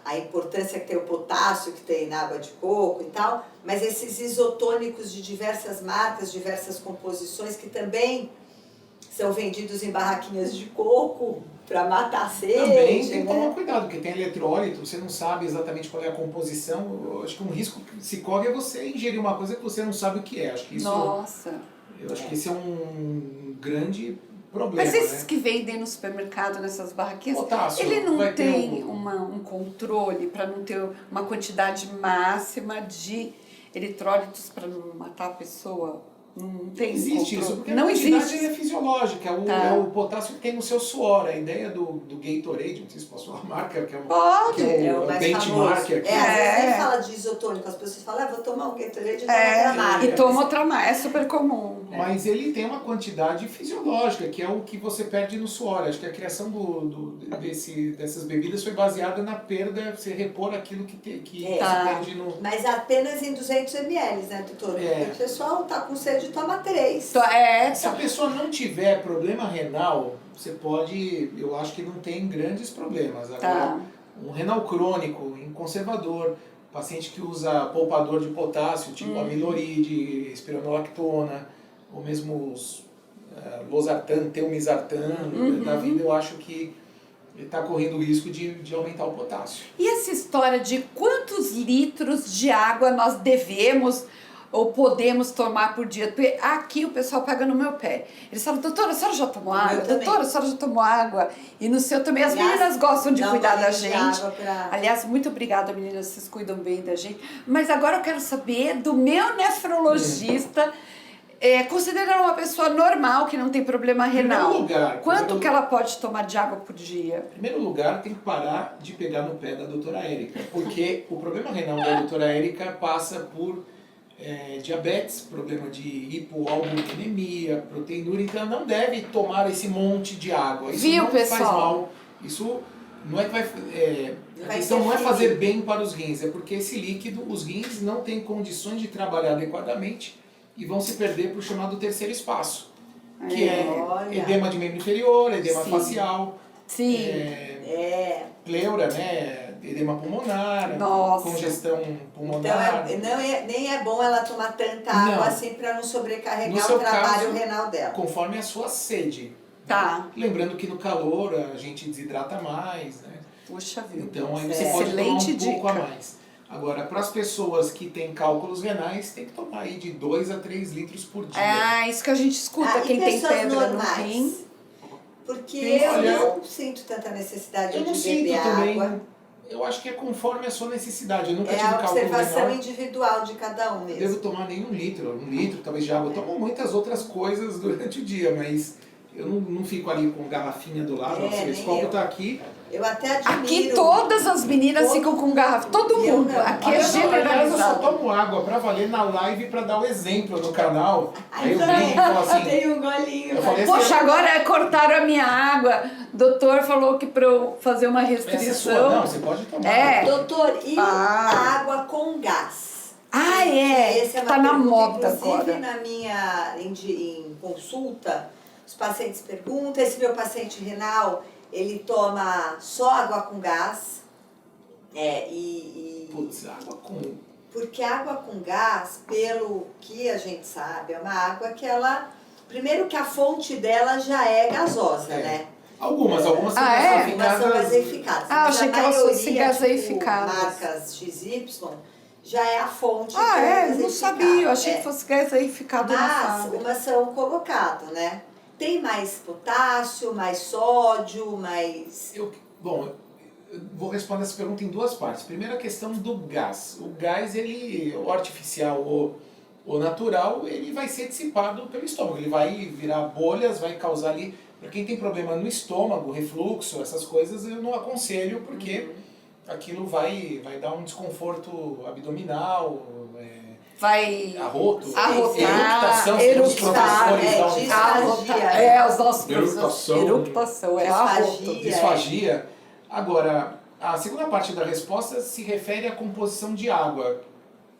a importância que tem o potássio que tem na água de coco e tal, mas esses isotônicos de diversas marcas, diversas composições, que também são vendidos em barraquinhas de coco para matar a sede. Também tem que né? tomar cuidado, porque tem eletrólito, você não sabe exatamente qual é a composição. Eu acho que um risco que se corre é você ingerir uma coisa que você não sabe o que é. Acho que isso, Nossa. eu acho que esse é um grande problema. Mas esses né? que vendem no supermercado, nessas barraquinhas, Potássio, ele não vai ter tem um controle para não ter uma quantidade máxima de eletrôlitos para não matar a pessoa? Não tem Existe controle. isso, porque não a quantidade existe. é fisiológica, é o potássio que tem no seu suor. A ideia do Gatorade, não sei se posso falar a marca, que é Pode. que é o mais benchmark famoso. aqui. Às vezes nem É. fala de isotônico, as pessoas falam, vou tomar um Gatorade e toma outra marca. E toma outra marca, é super comum. Mas ele tem uma quantidade fisiológica, que é o que você perde no suor. Acho que a criação dessas bebidas foi baseada na perda, você repor aquilo que se perde no... Mas apenas em 200 ml, né, doutor? Porque o pessoal tá com sede e toma 3. Se a pessoa não tiver problema renal, você pode, eu acho que não tem grandes problemas. Agora, um renal crônico, em conservador, paciente que usa poupador de potássio, tipo amiloride, espironolactona, ou mesmo os losartan, telmisartan, da vida, eu acho que ele está correndo o risco de aumentar o potássio. E essa história de quantos litros de água nós devemos ou podemos tomar por dia? Porque aqui o pessoal pega no meu pé. Eles falam, doutora, a senhora já tomou água? Doutora, a senhora já tomou água? E no seu também. As meninas gostam de cuidar da gente. Aliás, muito obrigada, meninas, vocês cuidam bem da gente. Mas agora eu quero saber do meu nefrologista, considerando uma pessoa normal, que não tem problema renal. Quanto que ela pode tomar de água por dia? Em primeiro lugar, tem que parar de pegar no pé da doutora Érica, porque o problema renal da doutora Érica passa por diabetes, problema de hipoalbuminemia, proteinúria, então ela não deve tomar esse monte de água. Isso Viu, não pessoal? faz mal. Isso não é que vai... a questão não é fazer bem para os rins, é porque esse líquido, os rins não têm condições de trabalhar adequadamente e vão se perder para o chamado terceiro espaço, que é edema de membro inferior, edema facial, pleura, né? Edema pulmonar, congestão pulmonar. Então nem é bom ela tomar tanta água assim para não sobrecarregar o trabalho renal dela. Conforme a sua sede. Tá. Lembrando que no calor a gente desidrata mais, né? Puxa vida. Então aí você pode tomar um pouco a mais. Agora, para as pessoas que têm cálculos renais, tem que tomar aí de 2 a 3 litros por dia. Isso que a gente escuta, quem tem pedra no rim. Porque eu não sinto tanta necessidade de beber água. Eu acho que é conforme a sua necessidade. Eu nunca tive a cálculo observação renal. individual de cada um mesmo. Devo tomar nem 1 litro, 1 litro talvez de água. Eu tomo muitas outras coisas durante o dia, mas eu não fico ali com garrafinha do lado. Esse copo tá aqui. Eu até admiro. Aqui todas as meninas ficam com garrafa, todo mundo. Aqui é generalizado. Eu só tomo água pra valer na live pra dar o exemplo no canal. Aí eu vim e falo assim. Tem um golinho. Eu falei Poxa, agora cortaram a minha água. O doutor falou que pra eu fazer uma restrição. Essa é sua, não, você pode tomar. Doutor, e a água com gás? Essa é uma tá na pergunta, moda inclusive, agora. na minha em consulta, os pacientes perguntam, esse meu paciente renal, ele toma só água com gás. Putz, água com... Porque a água com gás, pelo que a gente sabe, é uma água que ela... Primeiro que a fonte dela já é gasosa, né? Algumas são Algumas são gaseificadas. gaseificadas. Ah, Mas achei a que elas fossem maioria, gaseificadas. Tipo, marcas XY, já é a fonte que Ah, é não gaseificada. sabia. Eu achei que fosse gaseificado na Mas fábrica. umas são colocado, né? Tem mais potássio, mais sódio, mais... Bom, eu vou responder essa pergunta em duas partes. Primeiro, a questão do gás. O gás, ele, o artificial ou natural, ele vai ser dissipado pelo estômago. Ele vai virar bolhas, vai causar ali... Para quem tem problema no estômago, refluxo, essas coisas, eu não aconselho, porque aquilo vai dar um desconforto abdominal, Vai arroto, arrotar, segundo os professores da disfagia. os nossos professores. Eructação, arroto. Disfagia. Agora, a segunda parte da resposta se refere à composição de água.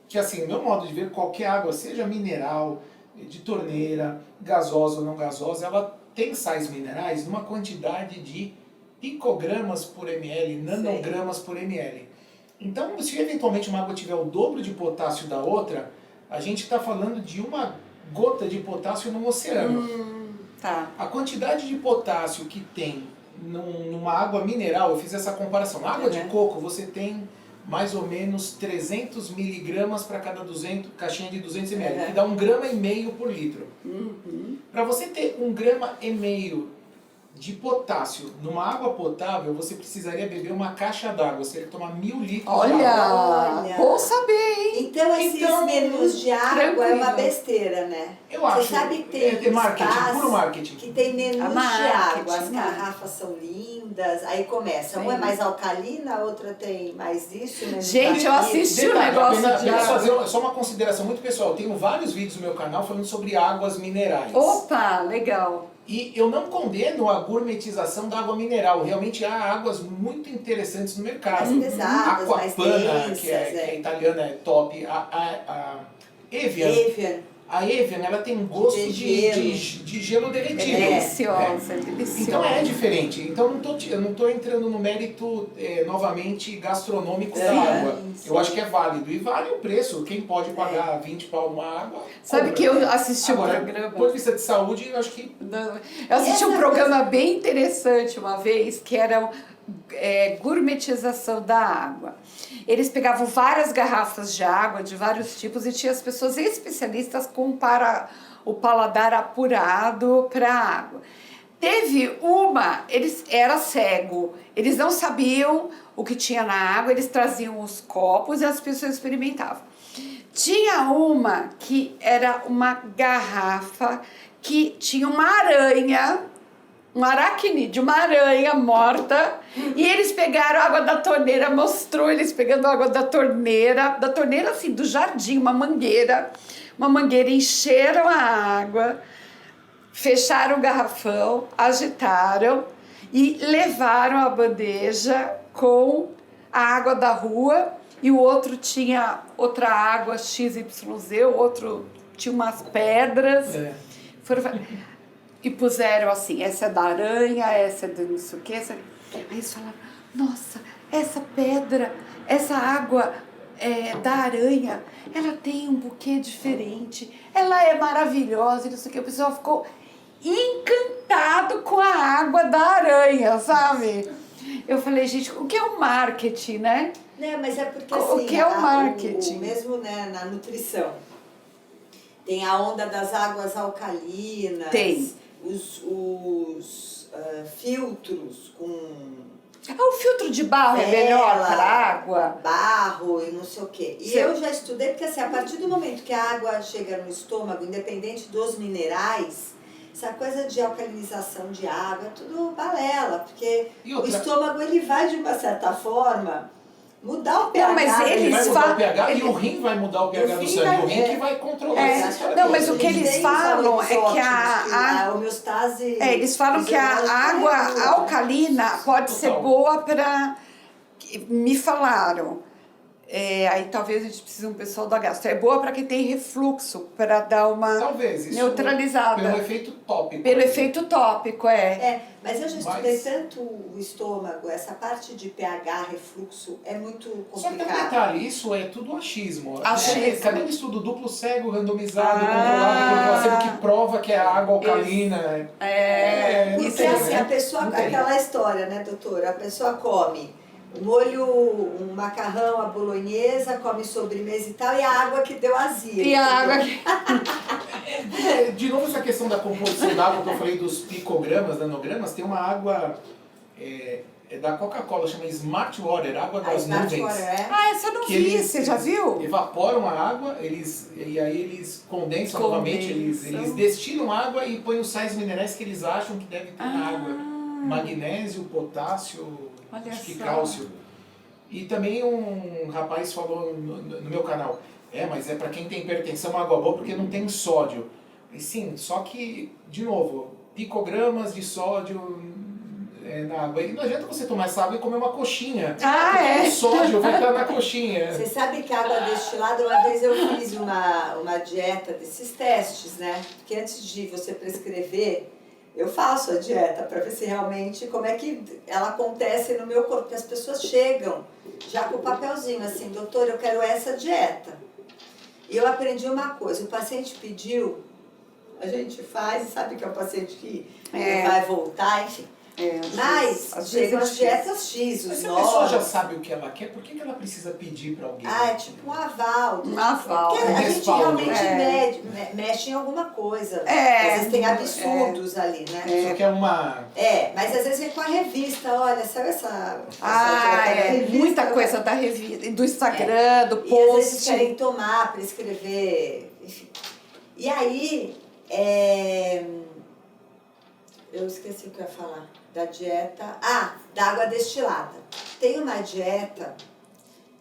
Que assim, meu modo de ver, qualquer água, seja mineral, de torneira, gasosa ou não gasosa, ela tem sais minerais numa quantidade de picogramas por ml, nanogramas por ml. Então, se eventualmente uma água tiver o dobro de potássio da outra, a gente está falando de uma gota de potássio no oceano. Tá. A quantidade de potássio que tem numa água mineral, eu fiz essa comparação. Na água de coco, você tem mais ou menos 300 miligramas para cada caixinha de 200 ml, que dá 1,5 grama por litro. Para você ter 1,5 grama de potássio numa água potável, você precisaria beber uma caixa d'água, você teria que tomar 1000 litros de água. Olha. Bom saber, hein? Então esses menus de água é uma tranquilo. besteira, né? Eu acho. Você sabe que tem marketing, espaço puro marketing. que tem menus de marketing, água, as garrafas são lindas, aí começa, uma é mais alcalina, a outra tem mais isso. Menos Gente, eu daquilo. assisti o negócio de apenas água. fazer só uma consideração muito pessoal. Eu tenho vários vídeos no meu canal falando sobre águas minerais. Opa, legal. E eu não condeno a gourmetização da água mineral. Realmente há águas muito interessantes no mercado. Mais pesadas, mais Aquapana, densas, que é italiana, é top. A Evian. A Evian, ela tem um gosto de gelo derretido. Deliciosa, deliciosa. Então é diferente. Então eu não tô entrando no mérito novamente gastronômico da água. Eu acho que é válido. E vale o preço. Quem pode pagar 20 pau uma água. Sabe compra. que eu assisti Agora, um programa. do ponto de vista de saúde, eu acho que. Eu assisti um programa bem interessante uma vez, que era gourmetização da água. Eles pegavam várias garrafas de água de vários tipos e tinha as pessoas especialistas com o paladar apurado para a água. Teve era cego, eles não sabiam o que tinha na água, eles traziam os copos e as pessoas experimentavam. Tinha uma que era uma garrafa que tinha uma aranha, um aracnídeo, uma aranha morta, e eles pegaram a água da torneira, mostrou eles pegando a água da torneira assim, do jardim, uma mangueira, encheram a água, fecharam o garrafão, agitaram e levaram a bandeja com a água da rua, e o outro tinha outra água XYZ, o outro tinha umas pedras. E puseram assim, essa é da aranha, essa é do não sei o que. Aí eles falaram, nossa, essa pedra, essa água da aranha, ela tem um buquê diferente, ela é maravilhosa e não sei o que. O pessoal ficou encantado com a água da aranha, sabe? Eu falei, gente, o que é o marketing, né? Mas é porque O assim, que é o marketing? Mesmo na nutrição, tem a onda das águas alcalinas. Tem. Os filtros com... O filtro de barro é melhor para a água? Barro e não sei o quê. E eu já estudei, porque assim, a partir do momento que a água chega no estômago, independente dos minerais, essa coisa de alcalinização de água é tudo balela, porque o estômago ele vai, de uma certa forma, mudar o pH. Não, mas ele vai mudar o pH e o rim vai mudar o pH do sangue. O rim que vai controlar essa história. Não, mas o que eles falam é que a homeostase... eles falam que a água alcalina pode ser boa para... Me falaram. aí talvez a gente precise de um pessoal da gastro. É boa para quem tem refluxo, para dar uma Talvez, isso neutralizada. pelo efeito tópico. Pelo efeito tópico, Mas eu já estudei tanto o estômago, essa parte de pH, refluxo, é muito Só que tem um complicado. detalhe, isso é tudo achismo. Achismo. Cadê o estudo duplo cego, randomizado, controlado, que prova que é água alcalina? Não Porque tem, assim, né? a pessoa, Não tem. aquela história, né, doutora? A pessoa come um macarrão à bolonhesa, come sobremesa e tal, e a água que deu azia. E a água entendeu? De novo, essa questão da composição da água que eu falei dos picogramas, nanogramas, tem uma água da Coca-Cola, chama Smart Water, água A das Smart nuvens. Water, essa eu não Que vi, eles você já viu? Evaporam a água, e aí eles condensam novamente, eles destilam água e põem os sais minerais que eles acham que devem ter na água. Magnésio, potássio, Olha acho que só. cálcio. E também um rapaz falou no meu canal, mas é para quem tem hipertensão água boa porque não tem sódio. E sim, só que, de novo, picogramas de sódio na água. E não adianta você tomar essa água e comer uma coxinha. O sódio vai estar na coxinha. Você sabe que a água destilada, uma vez eu fiz uma dieta desses testes, né? Porque antes de você prescrever, eu faço a dieta para ver se realmente, como é que ela acontece no meu corpo. Porque as pessoas chegam já com o papelzinho assim, doutor, eu quero essa dieta. E eu aprendi uma coisa, o paciente pediu, a gente faz, sabe que é o paciente que vai voltar, enfim. Mas chegam as dietas X, os Mas se a pessoa já nós. sabe o que ela quer, por que ela precisa pedir para alguém? É tipo um aval. Um aval. Porque a gente respaldo. realmente mexe em alguma coisa. Às vezes tem absurdos ali, né? Só que é uma... Mas às vezes vem com a revista, olha, sabe essa revista? Muita coisa da revista, do Instagram, do E às vezes post. querem tomar, prescrever, enfim. E aí, eu esqueci o que eu ia falar, da dieta, da água destilada. Tem uma dieta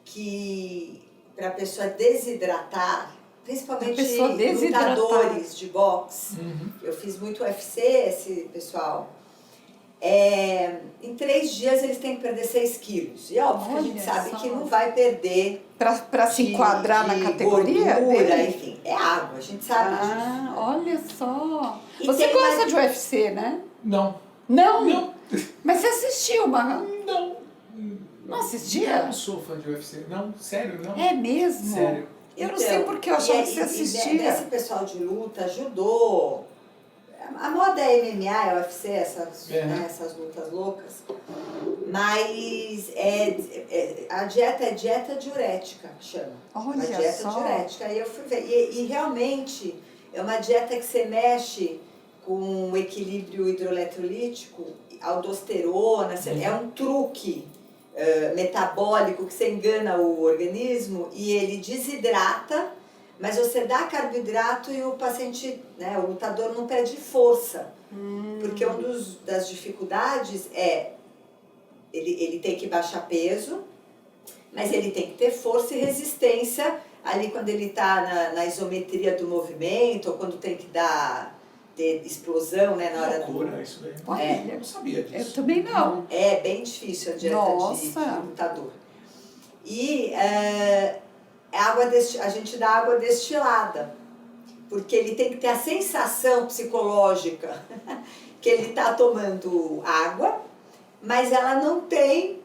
que, para a pessoa desidratar, principalmente lutadores de boxe, eu fiz muito UFC, esse pessoal, em 3 dias eles têm que perder 6 quilos. E óbvio que a gente sabe que não vai perder para se enquadrar na categoria gordura, dele? enfim, é água, a gente sabe disso. Olha só. E Você tem gosta uma- de UFC, né? Não. Não? Não. Mas você assistiu uma... Não. Não assistia? Eu não sou fã de UFC. Não, sério, não. É mesmo? Sério. Eu não sei porque eu achava que você assistia. Nesse pessoal de luta, judô, a moda é MMA, é UFC, essas lutas loucas, mas a dieta é dieta diurética, chama. Olha Uma dieta só. diurética. Aí eu fui ver, e realmente é uma dieta que você mexe com o equilíbrio hidroeletrolítico, aldosterona, é um truque metabólico que você engana o organismo e ele desidrata, mas você dá carboidrato e o paciente, né, o lutador não perde força. Porque uma das dificuldades ele tem que baixar peso, mas ele tem que ter força e resistência ali quando ele está na isometria do movimento, ou quando tem que ter explosão, né, na hora Loucura, isso daí. Olha, Eu não sabia disso. eu também não. É bem difícil a dieta de lutador. E a gente dá água destilada, porque ele tem que ter a sensação psicológica que ele está tomando água, mas ela não tem...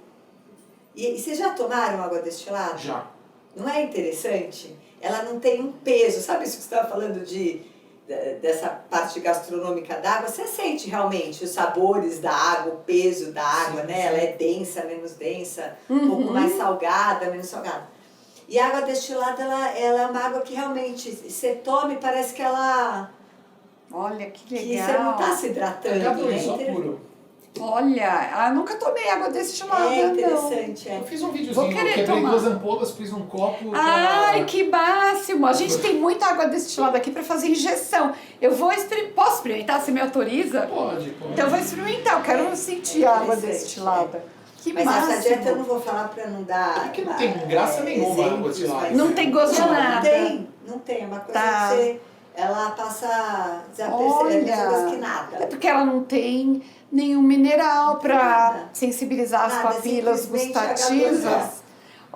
E vocês já tomaram água destilada? Já. Não é interessante? Ela não tem um peso. Sabe isso que você estava falando dessa parte gastronômica da água? Você sente realmente os sabores da água, o peso da água, Sim, né? sim. Ela é densa, menos densa, um pouco mais salgada, menos salgada. E a água destilada, ela é uma água que realmente você toma e parece que ela... Olha, que que legal. você não está se hidratando, H2O só né? puro. Olha, eu nunca tomei água destilada, É não. interessante, Eu fiz um Vou videozinho, querer quebrei tomar. 2 ampolas, fiz um copo. Ai, que máximo! A gente tem muita água destilada aqui para fazer injeção. Eu vou posso experimentar? Você me autoriza? Pode. Então eu vou experimentar, eu quero sentir a água Interessante, destilada. Que Mas máximo! essa dieta eu não vou falar para não dar... Porque não tem graça nenhuma a água exemplos, destilada. mas- Não tem gosto de Não, nada. não tem. É uma coisa Tá. que você... Ela passa desapercebida, Olha, que é nada. porque ela não tem nenhum mineral para Nada. sensibilizar as Nada, papilas simplesmente gustativas. H2O.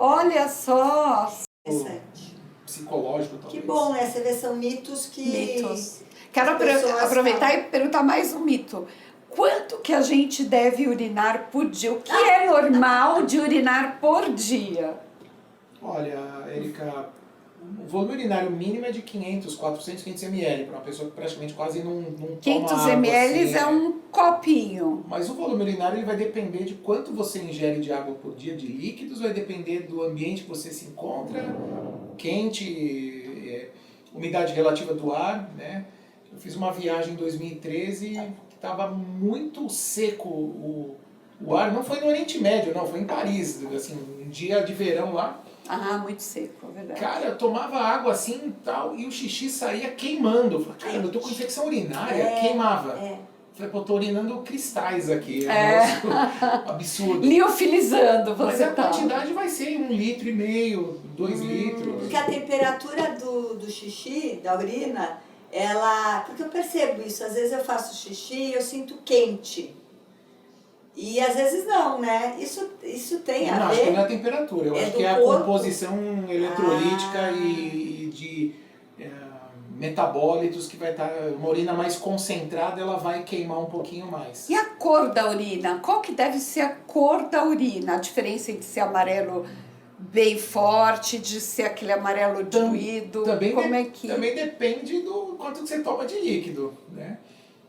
Olha só! Interessante. Psicológico, talvez. Que bom, né? Você vê, são mitos que... Mitos. Quero as pessoas aproveitar falam. e perguntar mais um mito. Quanto que a gente deve urinar por dia? O que é normal de urinar por dia? Olha, Érica, o volume urinário mínimo é de 500, 400, 500 ml, para uma pessoa que praticamente quase não toma 500 água, ml assim, é um copinho. Mas o volume urinário ele vai depender de quanto você ingere de água por dia, de líquidos, vai depender do ambiente que você se encontra, quente, umidade relativa do ar, né? Eu fiz uma viagem em 2013 que estava muito seco o ar, não foi no Oriente Médio, não, foi em Paris, assim, um dia de verão lá. Ah, muito seco, é verdade. Cara, eu tomava água assim e tal, e o xixi saía queimando. Eu falei, caramba, eu tô com infecção urinária, queimava. Falei, pô, eu tô urinando cristais aqui, é um negócio absurdo. Liofilizando Mas você a tá. quantidade vai ser 1,5 litro, 2 litros. Porque a temperatura do xixi, da urina, ela... Porque eu percebo isso, às vezes eu faço xixi e eu sinto quente. E às vezes não, né? Isso tem Eu a não, ver... acho que não é a temperatura, eu acho do que é a corpo? composição eletrolítica e de metabólitos que vai estar... Uma urina mais concentrada, ela vai queimar um pouquinho mais. E a cor da urina? Qual que deve ser a cor da urina? A diferença entre ser amarelo bem forte, de ser aquele amarelo diluído? Como é que... Também depende do quanto que você toma de líquido, né?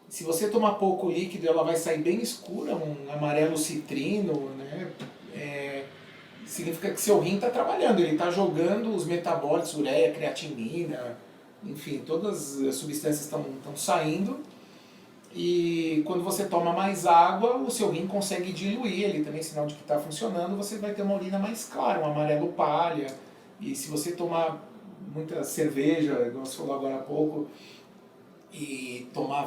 Se você tomar pouco líquido, ela vai sair bem escura, um amarelo citrino, né? Significa que seu rim está trabalhando, ele está jogando os metabólitos, ureia, creatinina, enfim, todas as substâncias estão saindo. E quando você toma mais água, o seu rim consegue diluir, ele também é sinal de que está funcionando, você vai ter uma urina mais clara, um amarelo palha. E se você tomar muita cerveja, igual você falou agora há pouco, e tomar,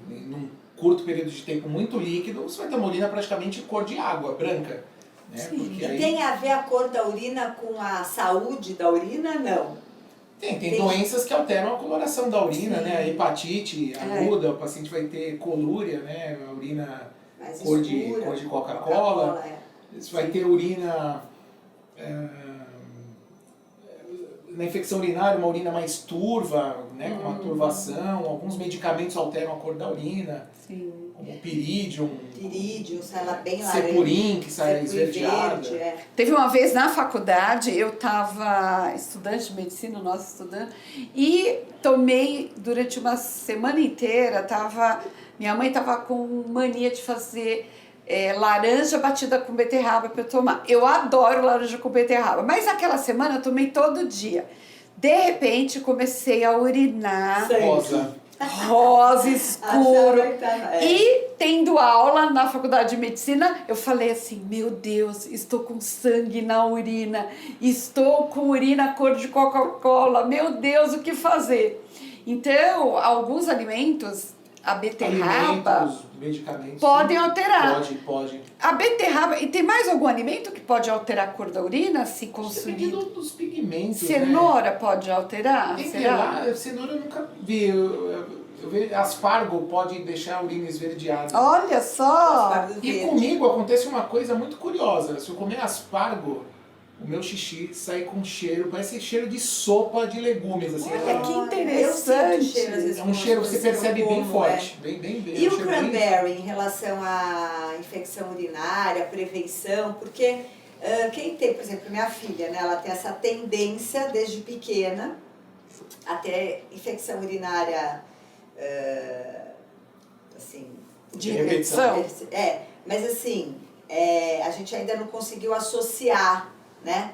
num curto período de tempo, muito líquido, você vai ter uma urina praticamente cor de água, branca. Né? E tem a ver a cor da urina com a saúde da urina? Não. Tem doenças que alteram a coloração da urina, né? A hepatite aguda, o paciente vai ter colúria, né? A urina mais cor escura, de Coca-Cola. Você vai ter urina... na infecção urinária, uma urina mais turva, né? Com uma turvação. Alguns medicamentos alteram a cor da urina. Sim. Como o pirídium. Pirídium, sai ela bem laranja. Cepurim, que sai esverdeada. Verde, Teve uma vez na faculdade, eu estava estudante de medicina, nós estudando, e tomei durante uma semana inteira, minha mãe estava com mania de fazer laranja batida com beterraba para eu tomar. Eu adoro laranja com beterraba, mas naquela semana eu tomei todo dia. De repente comecei a urinar. Rosa escuro. E tendo aula na faculdade de medicina, eu falei assim, meu Deus, estou com sangue na urina, estou com urina cor de Coca-Cola, meu Deus, o que fazer? Então, alguns alimentos, a beterraba, medicamentos, podem alterar. Pode. A beterraba, e tem mais algum alimento que pode alterar a cor da urina se consumir? Depende dos pigmentos, Cenoura, né? Pode alterar? Será? Cenoura eu nunca vi. Eu vejo, aspargo pode deixar a urina esverdeada. Olha só! E comigo acontece uma coisa muito curiosa. Se eu comer aspargo, o meu xixi sai com cheiro, parece cheiro de sopa de legumes. Assim. Olha, que interessante! É um cheiro que você percebe bem forte. Bem, e o cranberry em relação à infecção urinária, prevenção? Porque quem tem, por exemplo, minha filha, né, ela tem essa tendência desde pequena a ter infecção urinária, assim... De repetição? Mas assim, a gente ainda não conseguiu associar, né?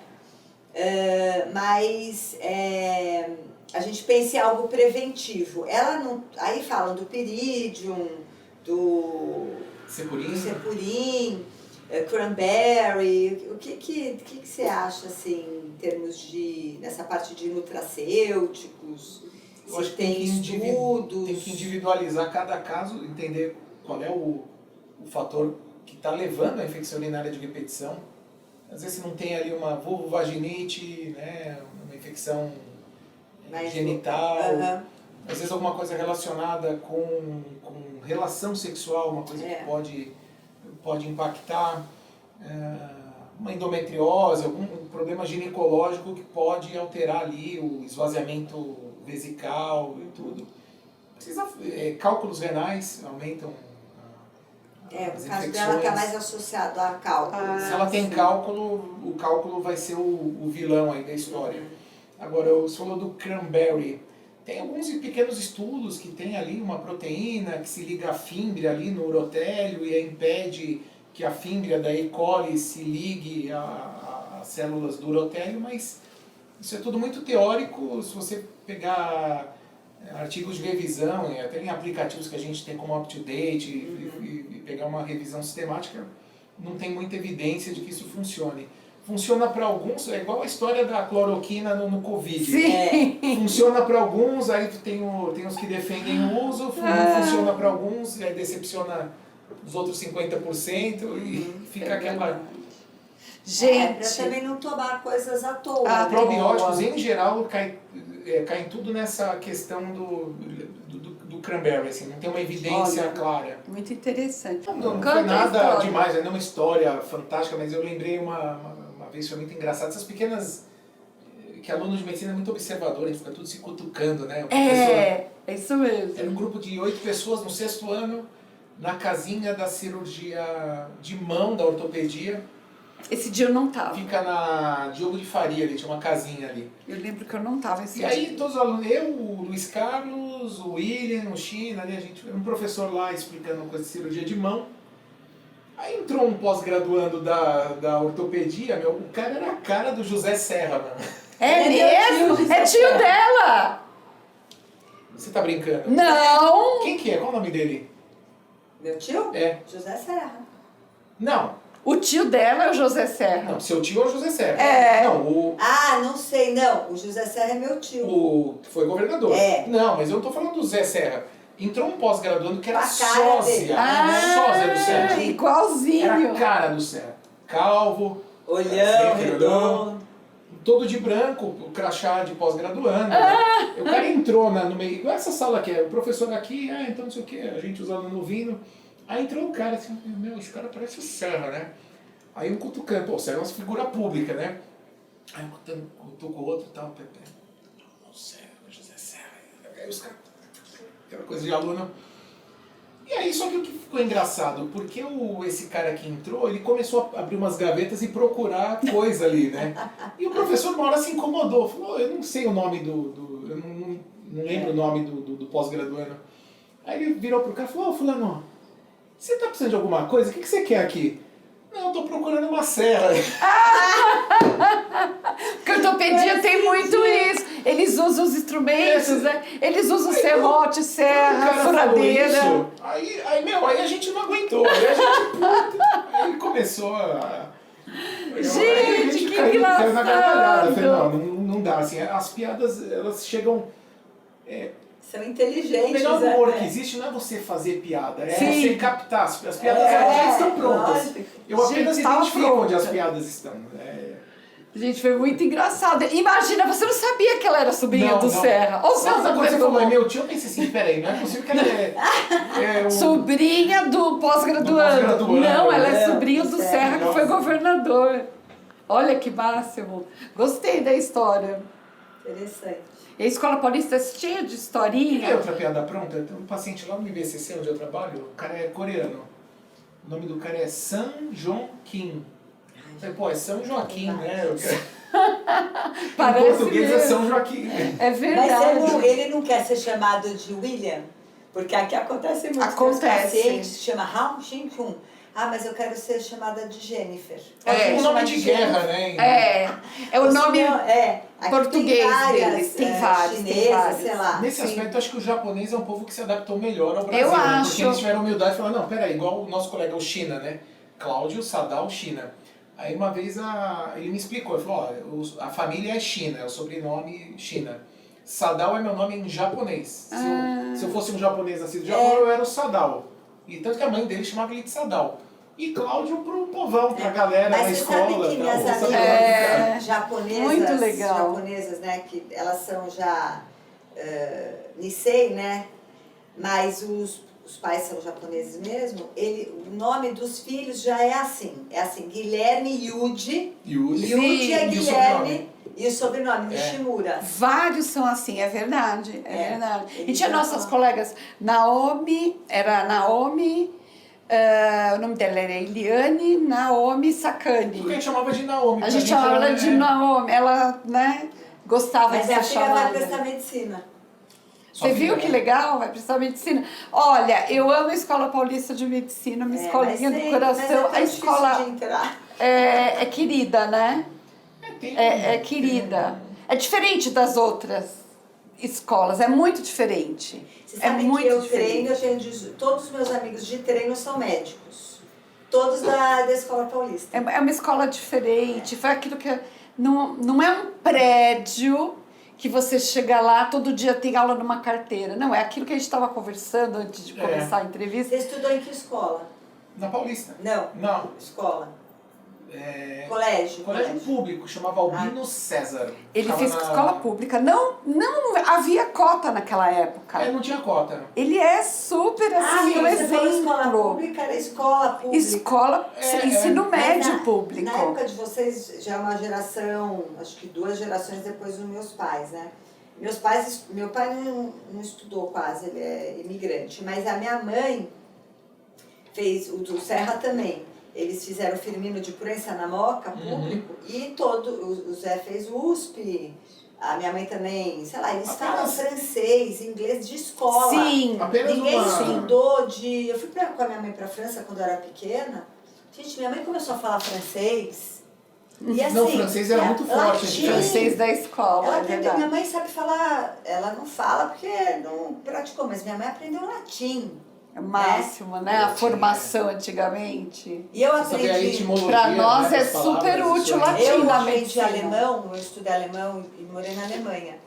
Mas a gente pensa em algo preventivo. Ela não... Aí falam do pirídium, do cepurim, cranberry. O que você acha, assim, em termos de... nessa parte de nutracêuticos? Eu acho que tem estudos? Tem que individualizar cada caso, entender qual é o fator que está levando à infecção urinária de repetição. Às vezes não tem ali uma vulvovaginite, né, uma infecção genital, às vezes alguma coisa relacionada com relação sexual, uma coisa que pode impactar, uma endometriose, problema ginecológico que pode alterar ali o esvaziamento vesical e tudo. Precisa, cálculos renais aumentam O as caso dela está infecções. mais associado a cálculos. Se ela tem sim. cálculo, o cálculo vai ser o vilão aí da história. Agora, você falou do cranberry. Tem alguns pequenos estudos que tem ali uma proteína que se liga à fímbria ali no urotélio e impede que a fímbria da E. coli se ligue às células do urotélio, mas isso é tudo muito teórico. Se você pegar artigos de revisão, até em aplicativos que a gente tem como UpToDate e pegar uma revisão sistemática, não tem muita evidência de que isso funcione. Funciona para alguns, é igual a história da cloroquina no Covid. Sim. Funciona para alguns, aí tem os que defendem o uso, funciona para alguns, aí decepciona os outros 50% e fica aquela... Para Gente, também não tomar coisas à toa. Ah, né? Probióticos, em geral, caem tudo nessa questão do cranberry, assim, não tem uma evidência Olha, clara. muito interessante. Não Conta foi a nada história. demais, não é uma história fantástica, mas eu lembrei uma vez, foi muito engraçado, essas pequenas... que aluno de medicina é muito observador, a gente fica tudo se cutucando, né? O professor- É isso mesmo. Era um grupo de 8 pessoas no 6º ano, na casinha da cirurgia de mão, da ortopedia. Esse dia eu não tava. Fica na Diogo de Faria, ali, tinha uma casinha ali. Eu lembro que eu não tava esse E dia. aí todos os alunos, eu, o Luiz Carlos, o William, o China, ali, a gente, um professor lá explicando coisa de cirurgia de mão. Aí entrou um pós-graduando da ortopedia, meu, o cara era a cara do José Serra, mano. É Ele é meu mesmo? tio, É tio dela! Você tá brincando? Não! Quem que é? Qual o nome dele? Meu tio? É. José Serra. Não, O tio dela é o José Serra. não, seu tio é o José Serra. É. Não, Ah, não sei, não. O José Serra é meu tio. o que foi governador. É. Não, mas eu não tô falando do Zé Serra. Entrou um pós-graduando que era Com a cara sósia. dele. Sósia do Serra. Era a igualzinho. cara do Serra. Calvo, Olhão, sempre redondo. todo de branco, o crachá de pós-graduando. O cara entrou no meio, igual essa sala aqui, o professor aqui, então não sei o que, a gente os alunos vindo. Aí entrou o cara assim, meu, esse cara parece o Serra, né? Aí um cutucando, pô, o Serra é uma figura pública, né? Aí um cutuca o outro e tal, Pepe. O Serra, o José Serra. Aí os caras, aquela coisa de aluno. E aí, só que o que ficou engraçado, porque esse cara que entrou, ele começou a abrir umas gavetas e procurar coisa ali, né? E o professor uma hora se incomodou, falou, eu não sei o nome eu não lembro o nome do pós-graduando. Aí ele virou pro cara e falou, fulano, você tá precisando de alguma coisa? O que você quer aqui? Não, eu tô procurando uma serra. Porque a ortopedia tem muito isso. Eles usam os instrumentos, né? Eles usam serrote, O serra, cara falou furadeira. isso, aí a gente não aguentou. Aí a gente, puta, aí ele começou a... Gente, aí a que caiu na gargalhada. Eu falei, engraçado. não dá, assim, as piadas, elas chegam... São O inteligentes. melhor humor até. que existe não é você fazer piada, é Sim. você captar. As piadas já estão prontas. lógico. Eu apenas Gente, tava identifico onde pronta. as piadas estão. Gente, foi muito engraçado. Imagina, você não sabia que ela era sobrinha Não, do não. Serra. Ou seja, Quando você falou, é meu tio, eu pensei assim, peraí, não é possível que ela é o... sobrinha do Do pós-graduando. pós-graduando, Não, ela é né? sobrinha do Serra. Serra, que foi governador. Olha que máximo. Gostei da história. Interessante. E a Escola Paulista é cheia de Quer historinha. outra piada pronta? Tem um paciente lá no IBCC, onde eu trabalho, o cara é coreano. O nome do cara é San Joon Kim. Eu falei, pô, é São Joaquim, né? Parece Em português é mesmo. São Joaquim. É Mas verdade. ele não quer ser chamado de William? Porque aqui acontece muito Acontece. que os pacientes se chama Hao Xin-kun. Ah, mas eu quero ser chamada de Jennifer. É, um nome de guerra, né? É o nome aqui português tem várias, deles. Tem vários, chinesas, tem vários. sei lá. Nesse Sim. aspecto, acho que o japonês é um povo que se adaptou melhor ao Brasil. Eu né? acho. Porque eles tiveram humildade e falaram, não, peraí, igual o nosso colega, o China, né? Cláudio Sadal China. Aí uma vez ele me explicou, ele falou, ó, a família é China, é o sobrenome China. Sadal é meu nome em japonês. Se eu fosse um japonês nascido no Japão, eu era o Sadal. E tanto que a mãe dele chamava ele de Sadal. E Cláudio pro povão, pra galera Mas na você escola. sabe que minhas tal. amigas japonesas, muito legal. japonesas, né, que elas são já Nisei, né, mas os pais são japoneses mesmo, o nome dos filhos já é assim, Guilherme Yuji, Yuji é Guilherme e o sobrenome Nishimura. Vários são assim, é verdade, verdade. E tinha já nossas falam. colegas, Naomi, o nome dela era Eliane Naomi Sakane. Porque a gente chamava de Naomi. A gente chamava ela de Naomi, ela, né, gostava Mas de a ser filha vai chamada. prestar medicina. Você viu que legal? Vai prestar medicina. Olha, eu amo a Escola Paulista de Medicina, uma escolinha do coração. Mas é a escola de entrar. é querida, né? É um querida. É diferente das outras escolas, é muito diferente. Você sabe que eu treino, todos os meus amigos de treino são médicos. Todos da Escola Paulista. É uma escola diferente, foi aquilo que... Não é um prédio que você chega lá, todo dia tem aula numa carteira. Não, é aquilo que a gente estava conversando antes de começar a entrevista. Você estudou em que escola? Na Paulista. Não. Escola. Colégio Público, chamava Albino César. Ele fez escola pública. Não havia cota naquela época. Não tinha cota. Ele é super assim, um exemplo. Escola pública era escola pública. Escola, ensino médio público. Na época de vocês, já é uma geração, acho que 2 gerações depois dos meus pais, né? Meu pai não estudou quase, ele é imigrante, mas a minha mãe fez, o do Serra também. Eles fizeram o Firmino de Proença na Moca, público, e o Zé fez USP, a minha mãe também, sei lá, eles falam francês, inglês de escola. Sim. Ninguém estudou eu fui com a minha mãe pra França quando eu era pequena. Gente, minha mãe começou a falar francês. E assim, o francês era muito forte. Francês da escola, minha mãe sabe falar, ela não fala porque não praticou, mas minha mãe aprendeu latim. É o máximo, né? A formação antigamente. E eu aprendi. Para nós é super útil latim. Eu aprendi alemão, eu estudei alemão e morei na Alemanha.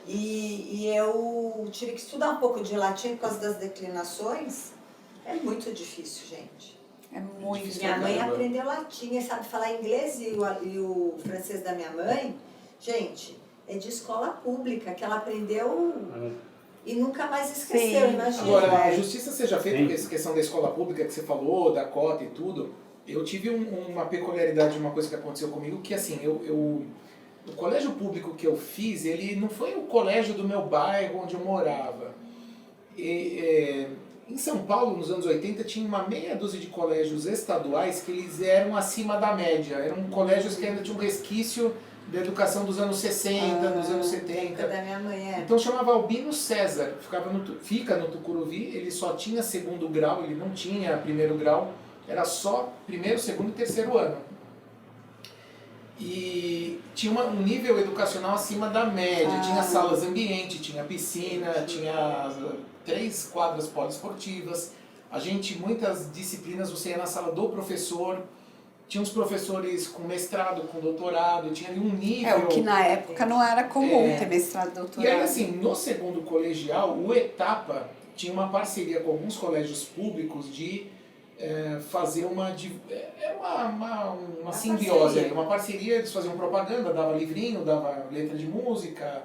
E eu tive que estudar um pouco de latim por causa das declinações. É muito difícil, gente. É muito difícil. Minha mãe aprendeu latim e sabe falar inglês e o francês da minha mãe. Gente, é de escola pública que ela aprendeu. E nunca mais esqueceu, imagina. Agora, a justiça seja feita com essa questão da escola pública que você falou, da cota e tudo. Eu tive uma peculiaridade de uma coisa que aconteceu comigo, que assim, o colégio público que eu fiz, ele não foi o colégio do meu bairro onde eu morava. Em São Paulo, nos anos 80, tinha uma meia dúzia de colégios estaduais que eles eram acima da média. Eram colégios que ainda tinham resquício da educação dos anos 60, dos anos 70. Da minha mãe, Então chamava Albino César, fica no Tucuruvi, ele só tinha 2º grau, ele não tinha 1º grau, era só 1º, 2º e 3º ano. E tinha um nível educacional acima da média, tinha salas ambiente, tinha piscina, tinha 3 quadras poliesportivas, muitas disciplinas você ia na sala do professor. Tinha uns professores com mestrado, com doutorado, tinha ali um nível... o que na época não era comum ter mestrado e doutorado. E aí, assim, no 2º colegial, o Etapa tinha uma parceria com alguns colégios públicos de fazer uma simbiose, uma parceria, eles faziam propaganda, dava livrinho, dava letra de música,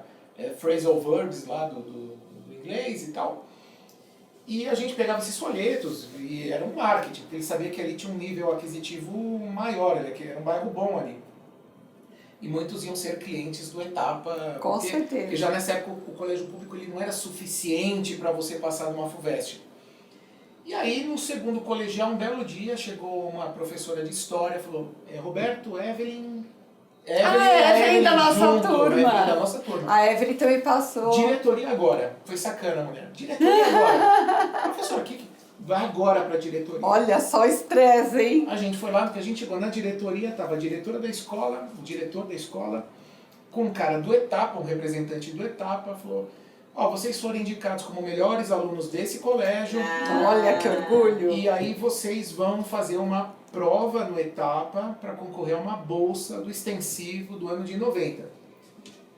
phrasal verbs lá do inglês e tal. E a gente pegava esses folhetos e era um marketing, porque ele sabia que ali tinha um nível aquisitivo maior, que era um bairro bom ali. E muitos iam ser clientes do Etapa. Com certeza. Porque já nessa época o colégio público ele não era suficiente para você passar numa FUVEST. E aí no 2º colegial, um belo dia, chegou uma professora de história e falou: Roberto, Evelyn da nossa turma. Evelyn da nossa turma. A Evelyn também passou. Diretoria agora. Foi sacana a mulher. Diretoria agora. Professor, vai agora para a diretoria. Olha só o estresse, hein? A gente foi lá, porque a gente chegou na diretoria, estava a diretora da escola, o diretor da escola, com um cara do Etapa, um representante do Etapa, falou: vocês foram indicados como melhores alunos desse colégio. Olha que orgulho. E aí vocês vão fazer uma prova no Etapa para concorrer a uma bolsa do extensivo do ano de 90.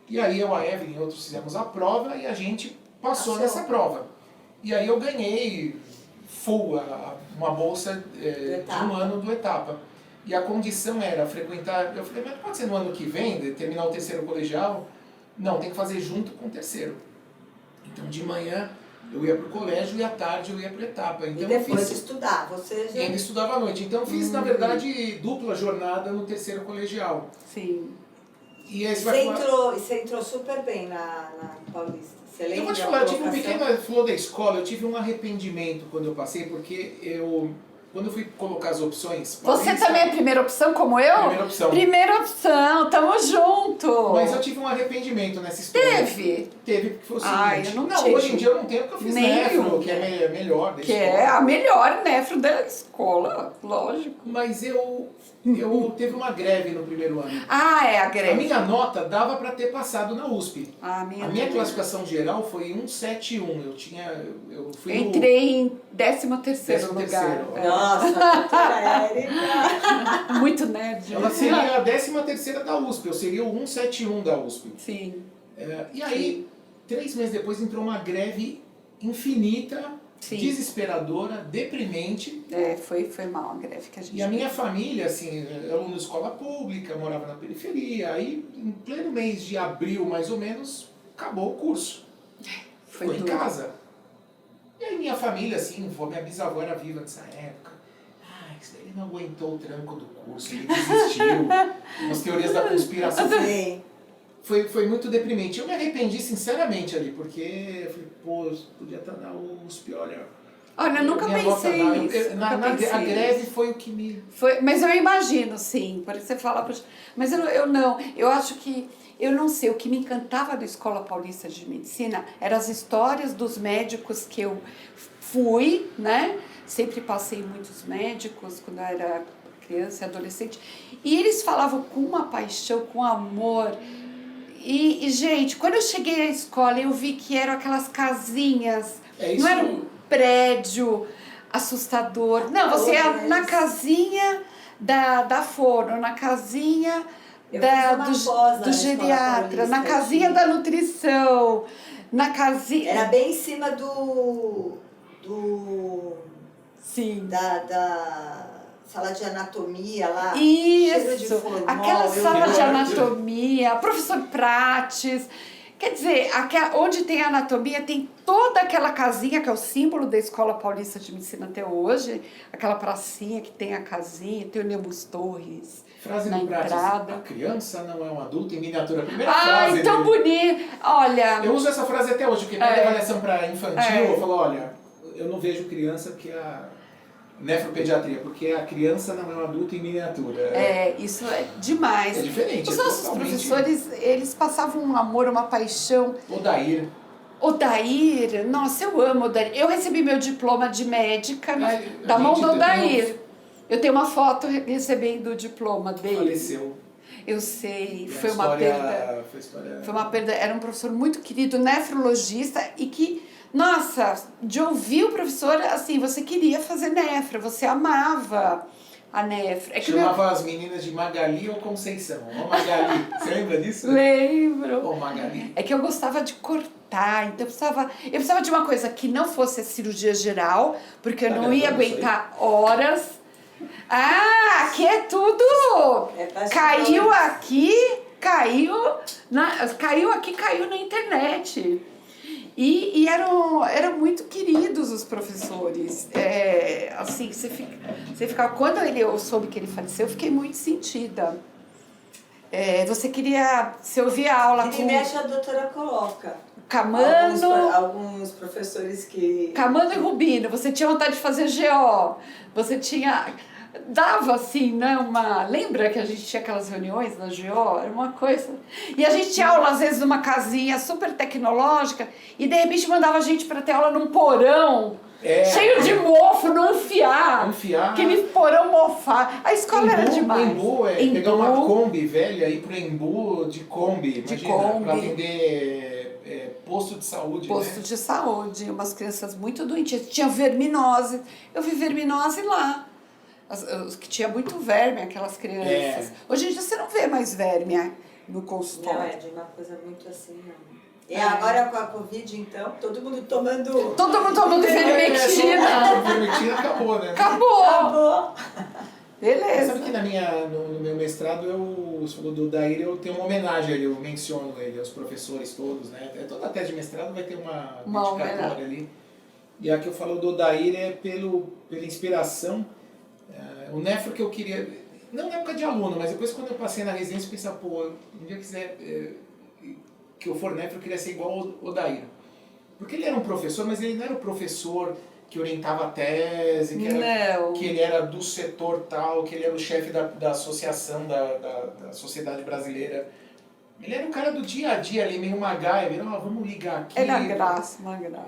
E aí a Evelyn e outros fizemos a prova e a gente passou nessa prova. E aí eu ganhei uma bolsa de um ano do Etapa. E a condição era frequentar... Eu falei, mas pode ser no ano que vem, terminar o 3º colegial? Não, tem que fazer junto com o 3º. Então de manhã eu ia para o colégio e à tarde eu ia para a etapa. Então, e depois eu fiz, estudar, você já... e ainda estudava à noite. Então eu fiz, na verdade, dupla jornada no terceiro colegial. Sim. E aí Você entrou super bem na Paulista. Você lembra? Eu vou te falar, eu tive um pequeno... Falou da escola, eu tive um arrependimento quando eu passei, porque quando eu fui colocar as opções... Você também é primeira opção, como eu? Primeira opção. Primeira opção, tamo junto. Mas eu tive um arrependimento nessa história. Teve? Teve, porque foi o Ai, seguinte... eu não tive. Hoje em dia eu não tenho, porque eu fiz nefro, que é melhor da que escola. é a melhor nefro da escola, lógico. Mas eu teve uma greve no primeiro ano. Ah, é a A greve. minha nota dava para ter passado na USP. A A minha minha classificação geral foi 171. Eu fui no entrei em 13º lugar. 13º. É. Nossa, doutora Érica. Muito nerd. Ela seria a 13ª da USP, eu seria o 171 da USP. Sim. E aí, 3 meses depois, entrou uma greve infinita, Sim. desesperadora, deprimente. Foi mal a greve que a gente E a minha família, assim, aluno de escola pública, morava na periferia. Aí, em pleno mês de abril, mais ou menos, acabou o curso. Ficou em duro. casa. E aí minha família, assim, minha bisavó era viva nessa época. Ele não aguentou o tranco do curso, ele desistiu. Umas teorias da conspiração. Sim. Foi muito deprimente. Eu me arrependi sinceramente ali, porque eu falei, pô, podia estar na USP, olha. Olha, eu nunca minha pensei nota nisso. a greve foi o que me... Mas eu imagino, sim. Por isso você fala... Mas eu não. Eu acho que... Eu não sei, o que me encantava da Escola Paulista de Medicina eram as histórias dos médicos que eu fui, né? Sempre passei muitos médicos quando eu era criança e adolescente. E eles falavam com uma paixão, com amor. E, gente, quando eu cheguei à escola, eu vi que eram aquelas casinhas. isso. Não era um prédio assustador. Não, você ia na casinha da fono, na casinha do geriatra, na casinha da nutrição, na casinha... Era bem em cima Sim. Da sala de anatomia lá. Isso, de formol, aquela sala de anatomia, professor Prates. Quer dizer, onde tem anatomia, tem toda aquela casinha que é o símbolo da Escola Paulista de Medicina até hoje. Aquela pracinha que tem a casinha, tem o Nebus Torres Frase na do Prates, entrada. a criança não é um adulto em miniatura. A primeira frase Ai, tão dele. bonito. Olha... Eu uso essa frase até hoje, porque na avaliação para infantil, eu falo, olha, eu não vejo criança porque a nefropediatria, porque a criança não é um adulto em miniatura. Isso é demais. É diferente. Os nossos professores, eles passavam um amor, uma paixão. Odair, nossa, eu amo Odair. Eu recebi meu diploma de médica da mão do Odair. Eu tenho uma foto recebendo o diploma dele. Faleceu. Eu sei, foi uma perda. Foi uma perda. Era um professor muito querido, nefrologista, e que, nossa, de ouvir o professor, assim, você queria fazer nefra, você amava a nefra. Chamava as meninas de Magali ou Conceição. Ô Magali, você lembra disso? Lembro. Ô Magali. É que eu gostava de cortar, então eu precisava de uma coisa que não fosse a cirurgia geral, porque eu não ia aguentar horas. Ah, aqui é tudo. Caiu aqui, caiu na internet. E eram muito queridos os professores. Assim, você ficava... Quando eu soube que ele faleceu, eu fiquei muito sentida. Você ouvia a aula com... mexe a doutora coloca. Camano... Alguns professores que... Camano e Rubino. Você tinha vontade de fazer GO. Você tinha... Dava assim, né? Lembra que a gente tinha aquelas reuniões na GO? Era uma coisa. E a gente tinha aula, às vezes, numa casinha super tecnológica, e de repente mandava a gente para ter aula num porão, cheio de mofo, não enfiar. Aquele porão mofar. A escola era demais. Embu pegar uma Kombi velha e ir pro Embu de Kombi. Imagina, para atender posto de saúde. Posto de saúde. Umas crianças muito doentes. Tinha verminose. Eu vi verminose lá. Os que tinha muito verme, aquelas crianças. Hoje em dia você não vê mais verme no consultório. Não, é de uma coisa muito assim, não. E agora com a Covid, então, todo mundo tomando... Todo mundo tomando vermectina. A vermectina acabou, né? Acabou. Beleza. Sabe que no meu mestrado, você falou do Daír, eu tenho uma homenagem ali, eu menciono ele, aos professores todos, né? Toda a tese de mestrado vai ter uma dedicatória ali. E a que eu falo do Daír é pela inspiração. O nefro que eu queria, não na época de aluno, mas depois quando eu passei na residência, eu pensei, pô, um dia que eu for nefro, eu queria ser igual o Daír. Porque ele era um professor, mas ele não era o professor que orientava a tese, que ele era do setor tal, que ele era o chefe da associação da sociedade brasileira. Ele era um cara do dia a dia ali, meio MacGyver, vamos ligar aqui. Era graça.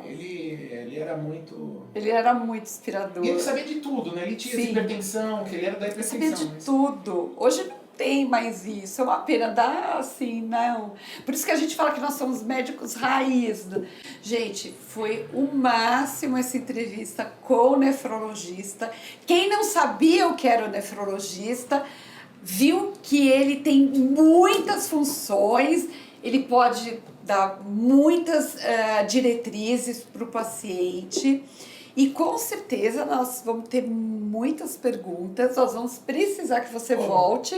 Ele era muito... Ele era muito inspirador. E ele sabia de tudo, né? Ele tinha hipertensão, que ele era da hipertensão. Ele sabia de tudo. Hoje não tem mais isso, é uma pena, dá assim, não. Por isso que a gente fala que nós somos médicos raiz. Gente, foi o máximo essa entrevista com o nefrologista. Quem não sabia o que era o nefrologista, viu que ele tem muitas funções, ele pode dar muitas diretrizes para o paciente. E com certeza nós vamos ter muitas perguntas, nós vamos precisar que você volte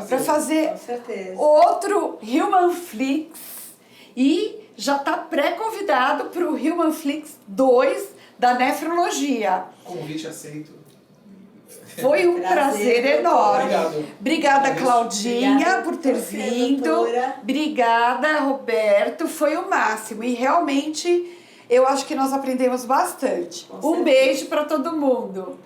para fazer outro Human Flix. E já está pré-convidado para o Human Flix 2 da nefrologia. Convite aceito. Foi um prazer enorme. Obrigado. Obrigada, Claudinha, por ter vindo. Doutora. Obrigada, Roberto. Foi o máximo. E realmente, eu acho que nós aprendemos bastante. Um beijo para todo mundo.